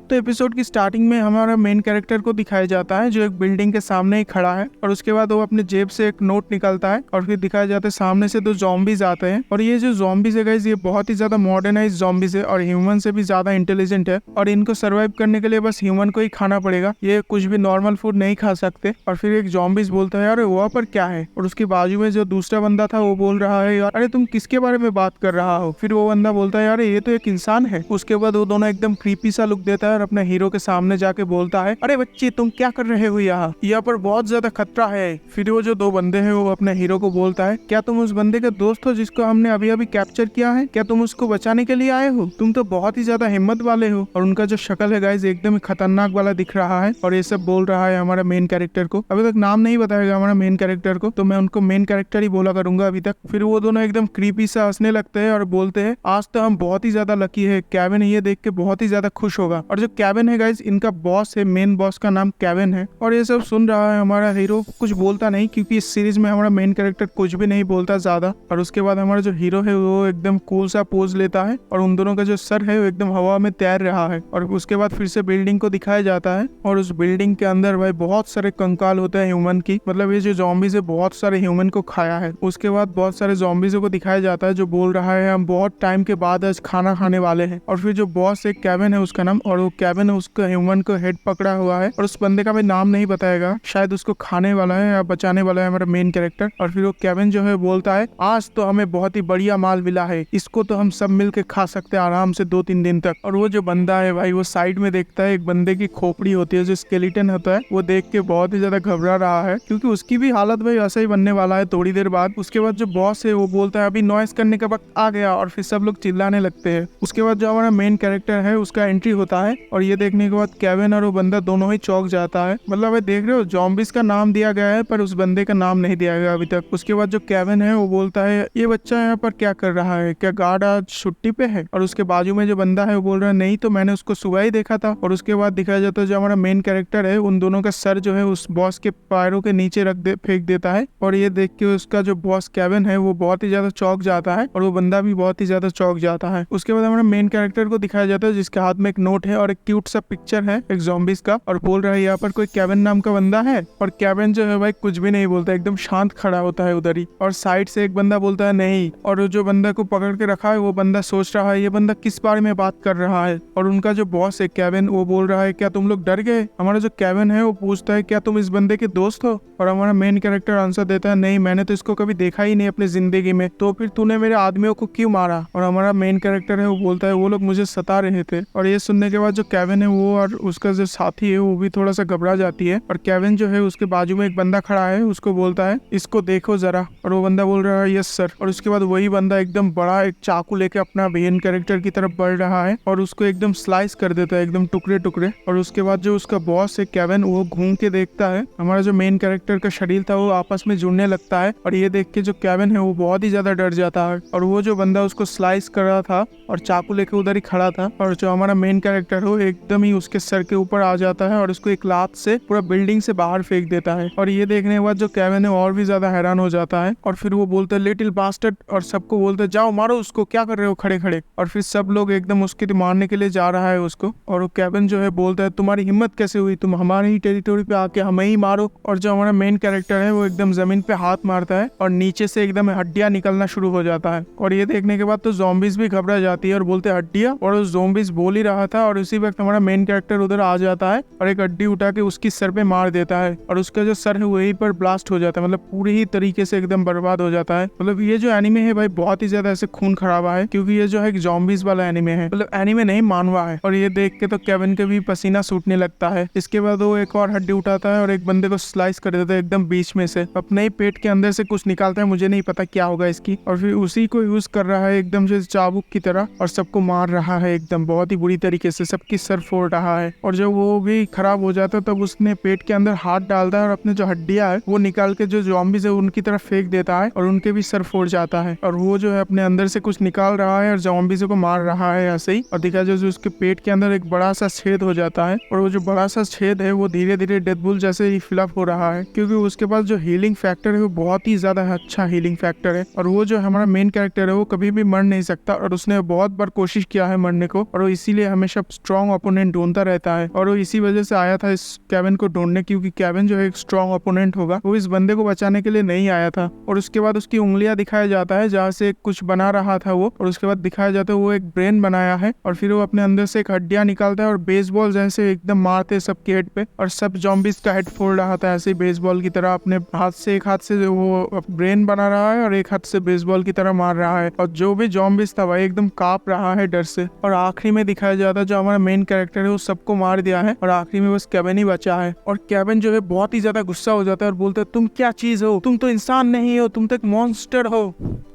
तो एपिसोड की स्टार्टिंग में हमारा मेन कैरेक्टर को दिखाया जाता है जो एक बिल्डिंग के सामने ही खड़ा है और उसके बाद वो अपने जेब से एक नोट निकालता है और फिर दिखाया जाता है सामने से दो ज़ॉम्बीज आते हैं। और ये जो ज़ॉम्बीज है गाइस, ये बहुत ही ज्यादा मॉडर्नाइज ज़ॉम्बीज है और ह्यूमन से भी ज्यादा इंटेलिजेंट है और इनको सर्वाइव करने के लिए बस ह्यूमन को ही खाना पड़ेगा, ये कुछ भी नॉर्मल फूड नहीं खा सकते। और फिर एक ज़ॉम्बीज बोलता है यार वहाँ पर क्या है, और उसके बाजू में जो दूसरा बंदा था वो बोल रहा है यार अरे तुम किसके बारे में बात कर रहा हो। फिर वो बंदा बोलता है यार ये तो एक इंसान है। उसके बाद वो दोनों एकदम क्रीपी सा लुक देता है और अपने हीरो के सामने जाके बोलता है अरे बच्चे तुम क्या कर रहे हो यहाँ पर बहुत ज्यादा खतरा है। फिर वो जो दो बंदे हैं वो अपने हीरो को बोलता है क्या तुम उस बंदे के दोस्त हो जिसको हमने अभी अभी कैप्चर किया है, क्या तुम उसको बचाने के लिए आए हो, तुम तो बहुत ही ज्यादा हिम्मत वाले हो। और उनका जो शक्ल है गाइस एकदम खतरनाक वाला दिख रहा है और ये सब बोल रहा है हमारा मेन कैरेक्टर को। अभी तक नाम नहीं बताएगा हमारा मेन कैरेक्टर को, तो मैं उनको मेन कैरेक्टर ही बोला करूंगा अभी तक। फिर वो दोनों एकदम क्रीपी सा हंसने लगते हैं और बोलते हैं आज तो हम बहुत ही ज्यादा लकी है, केविन ये देख के बहुत ही ज्यादा खुश होगा। और जो केविन है गाइस इनका बॉस है, मेन बॉस का नाम केविन है। और ये सब सुन रहा है हमारा हीरो, कुछ बोलता नहीं क्योंकि इस सीरीज में हमारा मेन कैरेक्टर कुछ भी नहीं बोलता ज्यादा। और उसके बाद हमारा जो हीरो है वो एकदम कूल सा पोज लेता है और उन दोनों का जो सर है वो एकदम हवा में तैर रहा है। और उसके बाद फिर से बिल्डिंग को दिखाया जाता है और उस बिल्डिंग के अंदर भाई बहुत सारे कंकाल होते हैं ह्यूमन की, मतलब ये जो ज़ॉम्बीज़ है बहुत सारे ह्यूमन को खाया है। उसके बाद बहुत सारे ज़ॉम्बीज़ों को दिखाया जाता है जो बोल रहा है हम बहुत टाइम के बाद आज खाना खाने वाले हैं। और फिर जो बॉस है केविन है उसका नाम, और वो केविन उसका ह्यूमन को हेड पकड़ा हुआ है और उस बंदे का भी नाम नहीं बताएगा, शायद उसको खाने वाला है या बचाने वाला है हमारा मेन कैरेक्टर। और फिर वो केविन जो है बोलता है आज तो हमें बहुत ही बढ़िया माल मिला है, इसको तो हम सब मिल के खा सकते हैं आराम से 2-3 दिन तक। और वो जो बंदा है भाई वो साइड में देखता है एक बंदे की खोपड़ी होती है जो स्केलेटन होता है, वो देख के बहुत ही ज्यादा घबरा रहा है क्योंकि उसकी भी हालत भाई ऐसा ही बनने वाला है थोड़ी देर बाद। उसके बाद जो बॉस है वो बोलता है अभी नॉइस करने का वक्त आ गया और फिर सब लोग चिल्लाने लगते हैं। उसके बाद जो हमारा मेन कैरेक्टर है उसका एंट्री होता है और ये देखने के बाद केविन और वो बंदा दोनों ही चौंक जाता है। मतलब भाई देख रहे हो ज़ॉम्बीज़ का नाम दिया गया है पर उस बंदे का नाम नहीं दिया गया अभी तक। उसके बाद जो केविन है वो बोलता है ये बच्चा यहाँ पर क्या कर रहा है, क्या गार्ड आज छुट्टी पे है। और उसके बाजू में जो बंदा है वो बोल रहा है नहीं तो मैंने उसको सुबह ही देखा था। और उसके बाद दिखाया जाता है जो हमारा मेन कैरेक्टर है उन दोनों का सर जो है उस बॉस के पैरों के नीचे फेंक देता है। और ये देख के उसका जो बॉस केविन है वो बहुत ही ज्यादा चौंक जाता है और वो बंदा भी बहुत ही ज्यादा चौंक जाता है। उसके बाद हमारा मेन कैरेक्टर को दिखाया जाता है जिसके हाथ में एक नोट है और एक क्यूट सा पिक्चर है एक ज़ॉम्बीज़ का, और बोल रहा है यहाँ पर कोई केविन नाम का बंदा है। और केविन जो है भाई कुछ भी नहीं बोलता, एकदम शांत खड़ा होता है उधर ही। और साइड से एक बंदा बोलता है नहीं, और जो बंदा को पकड़ के रखा है वो बंदा सोच रहा है ये बंदा किस बारे में बात कर रहा है। और उनका जो बॉस है केविन वो बोल रहा है क्या तुम लोग डर गए। हमारा जो केविन है वो पूछता है क्या तुम इस बंदे के दोस्त हो, और हमारा मेन कैरेक्टर आंसर देता है नहीं मैंने तो इसको कभी देखा ही नहीं अपनी जिंदगी में, तो फिर तूने मेरे आदमियों को क्यों मारा। और हमारा मेन कैरेक्टर है वो बोलता है वो लोग मुझे सता रहे थे। और ये सुनने के बाद जो केविन है वो और उसका जो साथी है वो भी थोड़ा सा घबरा जाती है। और केविन जो है उसके बाजू में एक बंदा खड़ा है उसको बोलता है इसको देखो जरा, और वो बंदा बोल रहा है यस सर। और उसके बाद वही बंदा एकदम बड़ा एक चाकू लेके अपना मेन कैरेक्टर की तरफ बढ़ रहा है और उसको एकदम स्लाइस कर देता है एकदम टुकड़े टुकड़े। और उसके बाद जो उसका बॉस है केविन वो घूम के देखता है हमारा जो मेन कैरेक्टर का शरीर था वो आपस में जुड़ने लगता है। और ये देख के जो केविन है वो बहुत ही ज्यादा डर जाता है। और वो जो बंदा उसको स्लाइस कर रहा था और चाकू लेके उधर ही खड़ा था, और जो हमारा मेन कैरेक्टर हो एकदम ही उसके सर के ऊपर आ जाता है और उसको एक लात से पूरा बिल्डिंग से बाहर फेंक देता है। और ये देखने के बाद जो केविन है और भी ज्यादा हैरान हो जाता है और फिर वो बोलता है लिटिल बास्टर्ड, और सबको बोलते जाओ मारो उसको, क्या कर रहे हो खड़े खड़े। और फिर सब लोग एकदम उसके मारने के लिए जा रहा है उसको। और वो केविन जो है बोलता है तुम्हारी हिम्मत कैसे हुई, तुम हमारे ही टेरिटोरी पे आके हमें ही मारो। और जो हमारा मेन कैरेक्टर है वो एकदम जमीन पे हाथ मारता है और नीचे से एकदम हड्डियां निकलना शुरू हो जाता है। और ये देखने के बाद तो ज़ॉम्बीज़ भी घबरा जाती है और बोलते हड्डियां, और उस ज़ॉम्बीज़ बोल ही रहा था और उसी वक्त हमारा मेन कैरेक्टर उधर आ जाता है और एक हड्डी उठा के उसकी सर पे मार देता है और उसका जो सर है वहीं पर ब्लास्ट हो जाता है, मतलब पूरी ही तरीके से एकदम बर्बाद हो जाता है। मतलब ये जो एनिमे है भाई बहुत ही ज्यादा ऐसे खून खराबा है क्योंकि ये जो है एक ज़ॉम्बीज़ वाला एनिमे है, मतलब एनिमे नहीं मानवा है। और ये देख के तो केविन के भी पसीना सूटने लगता है। इसके बाद वो एक और हड्डी उठाता है और एक बंदे को स्लाइस कर देता है एकदम बीच में से, अपने ही पेट के अंदर से कुछ निकालता है, मुझे नहीं पता क्या होगा इसकी। और फिर उसी को यूज कर रहा है एकदम से चाबुक की तरह और सबको मार रहा है एकदम बहुत ही बुरी तरीके से, सबकी सर फोड़ रहा है। और जब वो भी खराब हो जाता है तब उसने पेट के अंदर हाथ डालता है और अपने जो हड्डियां है वो निकाल के जो ज़ॉम्बीज़ है उनकी तरफ फेंक देता है और उनके भी सर फोड़ जाता है। और वो जो है अपने अंदर से कुछ निकाल रहा है और ज़ॉम्बीज़ को मार रहा है ऐसे ही। और दिखा जो उसके पेट के अंदर एक बड़ा सा छेद हो जाता है और वो जो बड़ा सा छेद है वो धीरे धीरे डेडपूल जैसे ही फिलअप हो रहा है क्योंकि उसके पास जो हीलिंग फैक्टर है वो बहुत ही ज्यादा अच्छा हीलिंग फैक्टर है। और वो जो हमारा मेन कैरेक्टर है वो कभी भी मर नहीं सकता और उसने बहुत बार कोशिश किया है मरने को और वो इसीलिए हमेशा स्ट्रॉन्ग स्ट्रॉन्ग ओपोनेंट ढूंढता रहता है और वो इसी वजह से आया था इस केविन को ढूंढने, क्योंकि केविन जो है एक स्ट्रॉन्ग ओपोनेंट होगा। वो इस बंदे को बचाने के लिए नहीं आया था। और उसके बाद उसकी उंगलियां दिखाया जाता है जहाँ से कुछ बना रहा था वो, और उसके बाद दिखाया जाता है वो एक ब्रेन बनाया है और फिर वो अपने अंदर से एक हड्डियां निकालता है और बेसबॉल जैसे एकदम मारते सबके हेड पे, और सब जॉम्बिस का हेड फोड़ रहा था ऐसे बेसबॉल की तरह। अपने हाथ से एक हाथ से वो ब्रेन बना रहा है और एक हाथ से बेसबॉल की तरह मार रहा है, और जो भी जॉम्बिस था वही एकदम कांप रहा है डर से। और आखिरी में दिखाया जाता है जो हमारा मेन कैरेक्टर है वो सबको मार दिया है और आखिरी में बस केविन ही बचा है। और केविन जो है बहुत ही ज्यादा गुस्सा हो जाता है और बोलता है तुम क्या चीज हो, तुम तो इंसान नहीं हो, तुम तो एक मॉन्स्टर हो।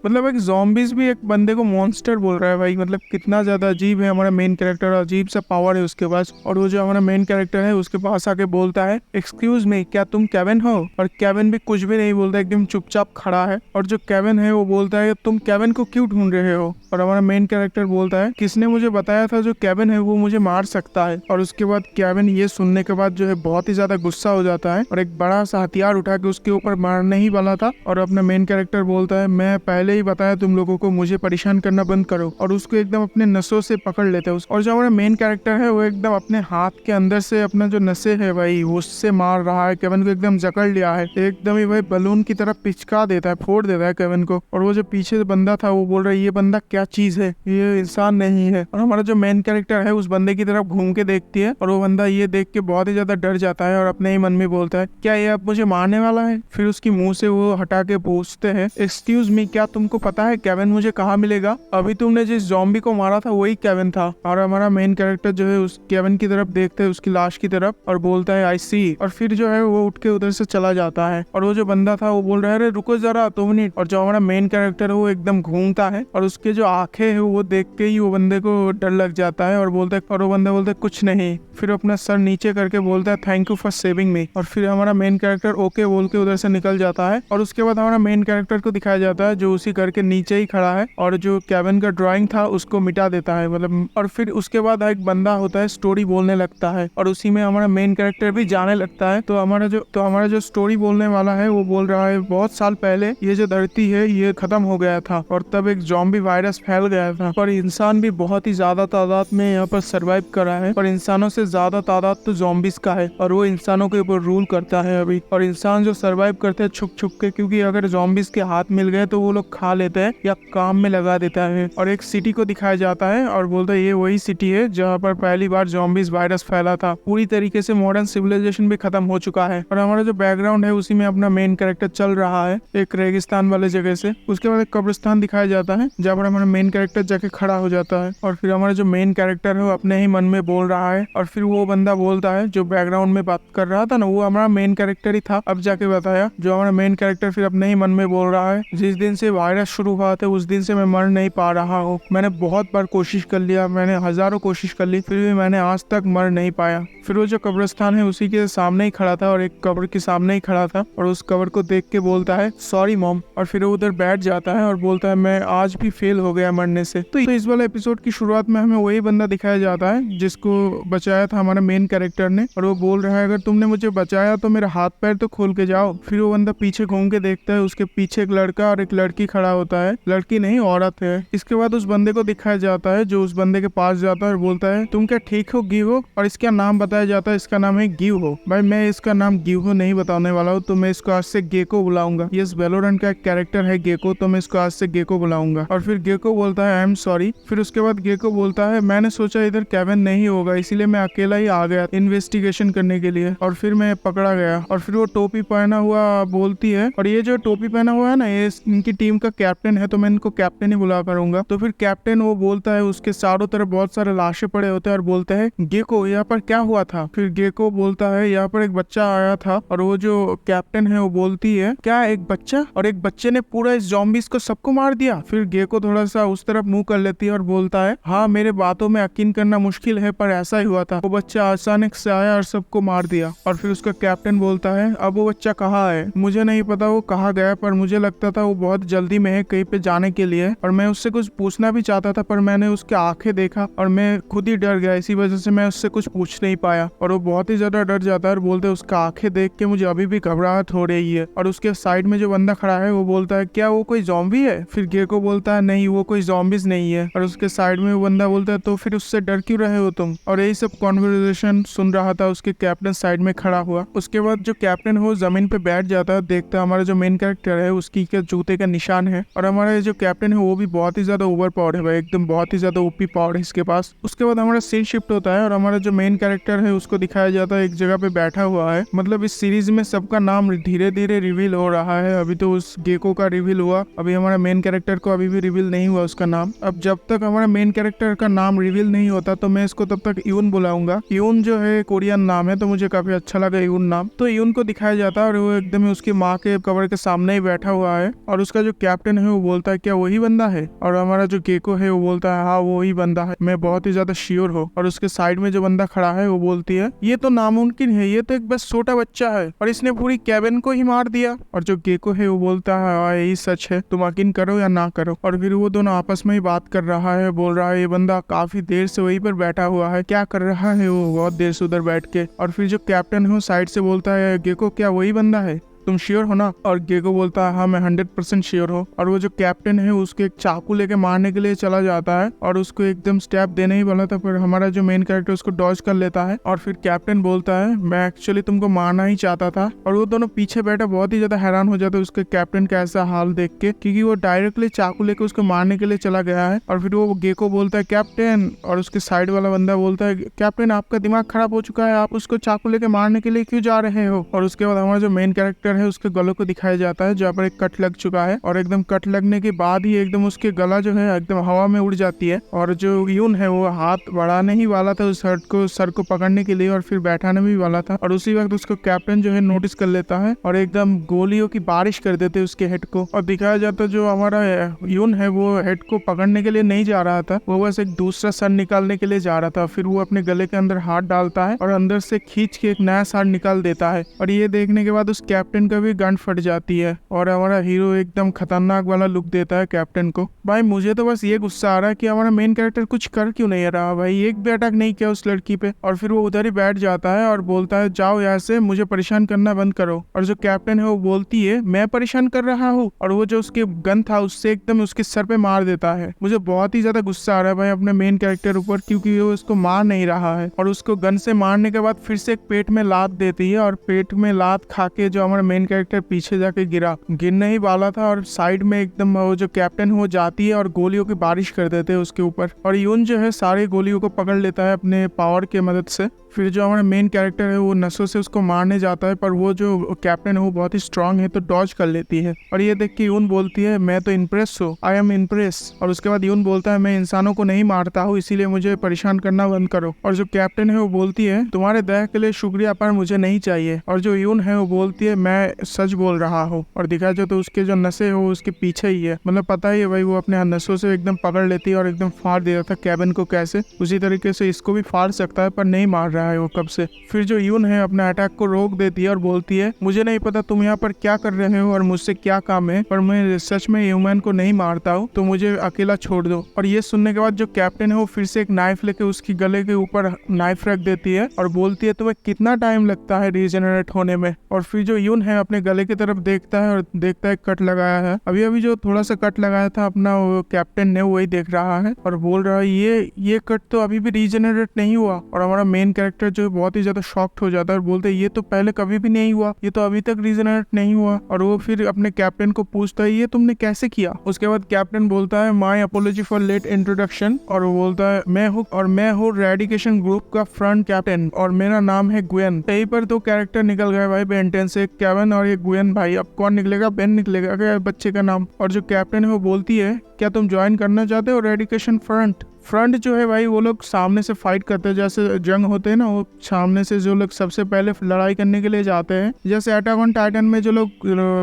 मतलब एक ज़ॉम्बीज भी एक बंदे को मॉन्स्टर बोल रहा है भाई, मतलब कितना ज्यादा अजीब है हमारा मेन कैरेक्टर, अजीब सा पावर है उसके पास। और वो जो हमारा मेन कैरेक्टर है उसके पास आके बोलता है एक्सक्यूज मी, क्या तुम केविन हो? और केविन भी कुछ भी नहीं बोलता, एकदम चुपचाप खड़ा है। और जो केविन है वो बोलता है तुम केविन को क्यों ढूंढ रहे हो? और हमारा मेन कैरेक्टर बोलता है किसने मुझे बताया था जो केविन है वो मुझे मार सकता है। और उसके बाद केविन ये सुनने के बाद जो है बहुत ही ज्यादा गुस्सा हो जाता है और एक बड़ा सा हथियार उठा के उसके ऊपर मारने ही वाला था। और अपना मेन कैरेक्टर बोलता है मैं पहले ही बताया तुम लोगों को, मुझे परेशान करना बंद करो। और उसको एकदम अपने नसों से पकड़ लेते हैं। और जो हमारा मेन कैरेक्टर है वो एकदम अपने हाथ के अंदर से अपना जो नसें है भाई उससे मार रहा है, केविन को एकदम जकड़ लिया है, एकदम ही भाई बलून की तरह पिचका देता है, फोड़ देता है केविन को। और वो जो पीछे बंदा था वो बोल रहा है ये बंदा क्या चीज है, ये इंसान नहीं है। और हमारा जो मेन कैरेक्टर है उस बंदे की तरफ घूम के देखती है और वो बंदा ये देख के बहुत ही ज्यादा डर जाता है और अपने ही मन में बोलता है क्या ये अब मुझे मारने वाला है? फिर उसकी मुंह से वो हटा के पूछते हैं एक्सक्यूज मी, क्या तुमको पता है केविन मुझे कहाँ मिलेगा? अभी तुमने जिस ज़ॉम्बी को मारा था वही केविन था। और हमारा मेन कैरेक्टर जो है उस केविन की तरफ देखते है, उसकी लाश की तरफ, और बोलता है आई सी। और फिर जो है वो उठ के उधर से चला जाता है। और वो जो बंदा था वो बोल रहा है अरे रुको जरा 2 मिनट। और जो हमारा मेन कैरेक्टर है वो एकदम घूमता है और उसके जो आंखें है वो देख के ही वो बंदे को डर लग जाता है और बोलता है, और वो बंदा बोलता है कुछ नहीं। फिर अपना सर नीचे करके बोलता है थैंक यू फॉर सेविंग मी। और फिर हमारा मेन कैरेक्टर ओके बोल के उधर से निकल जाता है। और उसके बाद हमारा मेन कैरेक्टर को दिखाया जाता है जो उसी घर के नीचे ही खड़ा है और जो केविन का ड्राइंग था उसको मिटा देता है, मतलब। और फिर उसके बाद एक बंदा होता है स्टोरी बोलने लगता है और उसी में हमारा मेन कैरेक्टर भी जाने लगता है। तो हमारा जो स्टोरी बोलने वाला है वो बोल रहा है बहुत साल पहले ये जो धरती है ये खत्म हो गया था और तब एक ज़ॉम्बी वायरस फैल गया था, पर इंसान भी बहुत ही ज्यादा तादाद में यहाँ पर सर्वाइव करा है। पर इंसानों से ज्यादा तादाद तो ज़ॉम्बीज का है और वो इंसानों के ऊपर रूल करता है अभी। और इंसान जो सर्वाइव करते हैं छुप छुप के, क्योंकि अगर ज़ॉम्बीज के हाथ मिल गए तो वो लोग खा लेते हैं या काम में लगा देता है। और एक सिटी को दिखाया जाता है और बोलता है ये वही सिटी है जहाँ पर पहली बार ज़ॉम्बीज वायरस फैला था। पूरी तरीके से मॉडर्न सिविलाइजेशन भी खत्म हो चुका है। और हमारा जो बैकग्राउंड है उसी में अपना मेन कैरेक्टर चल रहा है एक रेगिस्तान वाले जगह से। उसके बाद एक कब्रिस्तान दिखाया जाता है जहाँ पर हमारा मेन कैरेक्टर जाके खड़ा हो जाता है। और फिर हमारा जो मेन कैरेक्टर है वो अपने ही मन में बोल रहा है। और फिर वो बंदा बोलता है जो बैकग्राउंड में बात कर रहा था ना, वो हमारा मेन कैरेक्टर ही था। अब जाके बताया जो हमारा मेन कैरेक्टर फिर अपने ही मन में बोल रहा है जिस दिन से वायरस शुरू हुआ था उस दिन से मैं मर नहीं पा रहा हूँ। मैंने बहुत बार कोशिश कर लिया, मैंने हजारों कोशिश कर ली, फिर भी मैंने आज तक मर नहीं पाया। फिर वो जो कब्रिस्तान है उसी के सामने ही खड़ा था और एक कब्र के सामने ही खड़ा था और उस कब्र को देख के बोलता है सॉरी मॉम। और फिर वो उधर बैठ जाता है और बोलता है मैं आज भी फेल हो गया मरने से। तो इस वाले एपिसोड की शुरुआत में हमें वही बंदा दिखाया जाता है जिसको बचाया था हमारे मेन कैरेक्टर ने, और वो बोल रहा है अगर तुमने मुझे बचाया तो मेरा हाथ पैर तो खोल के जाओ। फिर वो बंदा पीछे घूम के देखता है, उसके पीछे एक लड़का और एक लड़की खड़ा होता है, लड़की नहीं औरत है। इसके बाद उस बंदे को दिखाया जाता है जो उस बंदे के पास जाता है और बोलता है तुम क्या ठीक हो गिहो? और इसका नाम बताया जाता है, इसका नाम है गिहो। भाई मैं इसका नाम गिहो नहीं बताने वाला हूँ, तो मैं इसको आज से गेको बुलाऊंगा। ये वैलोरेंट का एक कैरेक्टर है गेको, तो मैं इसको आज से गेको बुलाऊंगा। और फिर गेको बोलता है आई एम सॉरी। फिर उसके बाद गेको बोलता है मैंने सोचा इधर केविन नहीं होगा इसीलिए मैं अकेला ही आ गया इन्वेस्टिगेशन करने के लिए, और फिर मैं पकड़ा गया। और फिर वो टोपी पहना हुआ बोलती है, और ये जो टोपी पहना हुआ है ना ये इनकी टीम का कैप्टन है, तो मैं इनको कैप्टन ही बुला करूंगा। तो फिर कैप्टन वो बोलता है, उसके चारों तरफ बहुत सारे लाशें पड़े होते हैं और बोलता है गेको यहाँ पर क्या हुआ था? फिर गेको बोलता है यहाँ पर एक बच्चा आया था। और वो जो कैप्टन है वो बोलती है क्या एक बच्चा? और एक बच्चे ने पूरा इस ज़ॉम्बीज को सबको मार दिया? फिर गेको थोड़ा सा उस तरफ मुंह कर लेती है और बोलता है हाँ मेरे बातों में यकीन करना मुश्किल है पर ऐसा ही हुआ था, वो बच्चा अचानक से आया और सबको मार दिया। और फिर उसका कैप्टन बोलता है अब वो बच्चा कहाँ है? मुझे नहीं पता वो कहाँ गया, पर मुझे लगता था वो बहुत जल्दी में है कहीं पे जाने के लिए, और मैं उससे कुछ पूछना भी चाहता था पर मैंने उसके आंखें देखा और मैं खुद ही डर गया, इसी वजह से मैं उससे कुछ पूछ नहीं पाया। और वो बहुत ही ज्यादा डर जाता है और बोलते है उसका आंखें देख के मुझे अभी भी घबराहट हो रही है। और उसके साइड में जो बंदा खड़ा है वो बोलता है क्या वो कोई ज़ॉम्बी है? फिर गेको बोलता है नहीं वो कोई ज़ॉम्बीज नहीं है। और उसके साइड में वो बंदा बोलता है तो फिर उससे डर क्यों क्यों रहे हो तुम? और यही सब कॉन्वर्सेशन सुन रहा था उसके कैप्टन साइड में खड़ा हुआ। उसके बाद जो कैप्टन है वो जमीन पे बैठ जाता है, देखता है हमारा जो मेन कैरेक्टर है उसकी के जूते का निशान है। और हमारा जो कैप्टन है वो भी बहुत ही ज्यादा ओवर पावर है भाई, एकदम बहुत ही ज्यादा ओपी पावर है इसके पास। उसके बाद हमारा सीन शिफ्ट होता है और हमारा जो मेन कैरेक्टर है उसको दिखाया जाता है एक जगह पे बैठा हुआ है। मतलब इस सीरीज में सबका नाम धीरे धीरे रिवील हो रहा है। अभी तो उस गेको का रिवील हुआ, अभी हमारा मेन कैरेक्टर को अभी भी रिवील नहीं हुआ उसका नाम। अब जब तक हमारा मेन कैरेक्टर का नाम रिवील नहीं होता तो मैं इसको तब तक यून बुलाऊंगा। यून जो है कोरियन नाम है, तो मुझे काफी अच्छा लगा यून नाम। तो यून को दिखाया जाता है और वो एकदम उसकी माँ के कवर के सामने ही बैठा हुआ है। और उसका जो कैप्टन है वो बोलता है क्या वही बंदा है? और हमारा जो गेको है वो बोलता है हाँ वही बंदा है, मैं बहुत ही ज्यादा श्योर हूँ। और उसके साइड में जो बंदा खड़ा है वो बोलती है ये तो नामुमकिन है, ये तो एक बस छोटा बच्चा है और इसने पूरी कैबिन को ही मार दिया। और जो गेको है वो बोलता है हाँ यही सच है, तुम यकीन करो या ना करो। और फिर वो दोनों आपस में ही बात कर रहा है, बोल रहा है ये बंदा काफी देर से वहीं पर बैठा हुआ है, क्या कर रहा है वो बहुत देर से उधर बैठ के। और फिर जो कैप्टन है वो साइड से बोलता है गेको क्या वही बंदा है, तुम श्योर हो ना? और गेको बोलता है हाँ मैं 100% श्योर हूँ। और वो जो कैप्टन है उसको एक चाकू लेके मारने के लिए चला जाता है और उसको एकदम स्टेप देने ही वाला था, पर हमारा जो मेन कैरेक्टर उसको डॉज कर लेता है। और फिर कैप्टन बोलता है मैं एक्चुअली तुमको मारना ही चाहता था। और वो दोनों पीछे बैठा बहुत ही ज्यादा हैरान हो जाता है उसके कैप्टन का ऐसा हाल देख के, क्योंकि वो डायरेक्टली चाकू लेके उसको मारने के लिए चला गया है। और फिर वो गेको बोलता है कैप्टन, और उसके साइड वाला बंदा बोलता है कैप्टन आपका दिमाग खराब हो चुका है, आप उसको चाकू लेके मारने के लिए क्यों जा रहे हो? और उसके बाद हमारा जो मेन कैरेक्टर है उसके गलों को दिखाया जाता है जहाँ पर एक कट लग चुका है। और एकदम कट लगने के बाद ही एकदम उसके गला जो है एकदम हवा में उड़ जाती है। और जो यून है वो हाथ बढ़ाने ही वाला था उस सर को पकड़ने के लिए और फिर बैठाने भी वाला था। और उसी वक्त उसको कैप्टन जो है नोटिस कर लेता है और एकदम गोलियों की बारिश कर देते उसके हेड को। और दिखाया जाता जो हमारा यून है वो हेड को पकड़ने के लिए नहीं जा रहा था, वो बस एक दूसरा सर निकालने के लिए जा रहा था। फिर वो अपने गले के अंदर हाथ डालता है और अंदर से खींच के एक नया सर निकाल देता है। और ये देखने के बाद उस कैप्टन का भी गन फट जाती है और हमारा हीरो एकदम खतरनाक वाला लुक देता है कैप्टन को। भाई मुझे तो बस ये गुस्सा आ रहा है कि हमारा मेन कैरेक्टर कुछ कर क्यों नहीं रहा भाई, एक भी अटैक नहीं किया उस लड़की पे। और फिर वो उधर ही बैठ जाता है और बोलता है जाओ यहाँ से, मुझे परेशान करना बंद करो। और जो कैप्टन है वो बोलती है मैं परेशान कर रहा हूँ, और वो जो उसके गन था उससे एकदम उसके सर पे मार देता है। मुझे बहुत ही ज्यादा गुस्सा आ रहा है भाई अपने मेन कैरेक्टर ऊपर, क्योंकि वो उसको मार नहीं रहा है। और उसको गन से मारने के बाद फिर से एक पेट में लात देती है और पेट में लात खा के जो हमारा मेन कैरेक्टर पीछे जाके गिरने ही वाला था। और साइड में एकदम वो जो कैप्टन हो जाती है और गोलियों की बारिश कर देते हैं उसके ऊपर। और यून जो है सारी गोलियों को पकड़ लेता है अपने पावर के मदद से। फिर जो हमारा मेन कैरेक्टर है वो नसों से उसको मारने जाता है, पर वो जो कैप्टन है वो बहुत ही स्ट्रांग है तो डॉज कर लेती है। और ये देख के यून बोलती है मैं तो इम्प्रेस हूँ, आई एम इम्प्रेस। और उसके बाद यून बोलता है मैं इंसानों को नहीं मारता हूँ, इसीलिए मुझे परेशान करना बंद करो। और जो कैप्टन है वो बोलती है तुम्हारे दया के लिए शुक्रिया पर मुझे नहीं चाहिए। और जो यून है वो बोलती है मैं सच बोल रहा हूँ। और दिखाया जाए तो उसके जो नसें हो उसके पीछे ही है, मतलब पता ही है भाई, वो अपने नसों से एकदम पकड़ लेती है और एकदम फाड़ देता था कैबिन को कैसे, उसी तरीके से इसको भी फाड़ सकता है, पर नहीं मार रहा है वो कब से। फिर जो यून है अपने अटैक को रोक देती है और बोलती है मुझे नहीं पता तुम यहाँ पर क्या कर रहे हो और मुझसे क्या काम है, पर मैं सच में ह्यूमन को नहीं मारता हूँ, तो मुझे अकेला छोड़ दो। और ये सुनने के बाद जो कैप्टन है वो फिर से एक नाइफ लेके उसकी गले के ऊपर नाइफ रख देती है और बोलती है तुम्हें कितना टाइम लगता है रीजनरेट होने में। और फिर जो यून है अपने गले की तरफ देखता है और देखता है कट लगाया है, अभी अभी जो थोड़ा सा कट लगाया था अपना वो कैप्टन ने वही देख रहा है और बोल रहा है ये कट तो अभी भी रीजनरेट नहीं हुआ। और हमारा मेन कैरेक्टर जो बहुत ही ज्यादा शॉक्ड हो जाता है और बोलते है ये तो पहले कभी भी नहीं हुआ, ये तो अभी तक रीजनरेट नहीं हुआ। और वो फिर अपने कैप्टन को पूछता है ये तुमने कैसे किया। उसके बाद कैप्टन बोलता है my apology for late introduction. और वो बोलता है मैं हूँ रेडिकेशन ग्रुप का फ्रंट कैप्टन और मेरा नाम है गुएन। यहीं पर दो कैरेक्टर निकल गए भाई बेंटेन से, केविन और ये गुएन। भाई अब कौन निकलेगा, बेन निकलेगा क्या बच्चे का नाम। और जो कैप्टन है वो बोलती है क्या तुम ज्वाइन करना चाहते हो रेडिकेशन फ्रंट जो है भाई वो लोग सामने से फाइट करते हैं, जैसे जंग होते हैं ना, वो सामने से जो लोग सबसे पहले लड़ाई करने के लिए जाते हैं, जैसे अटैक ऑन टाइटन में जो लोग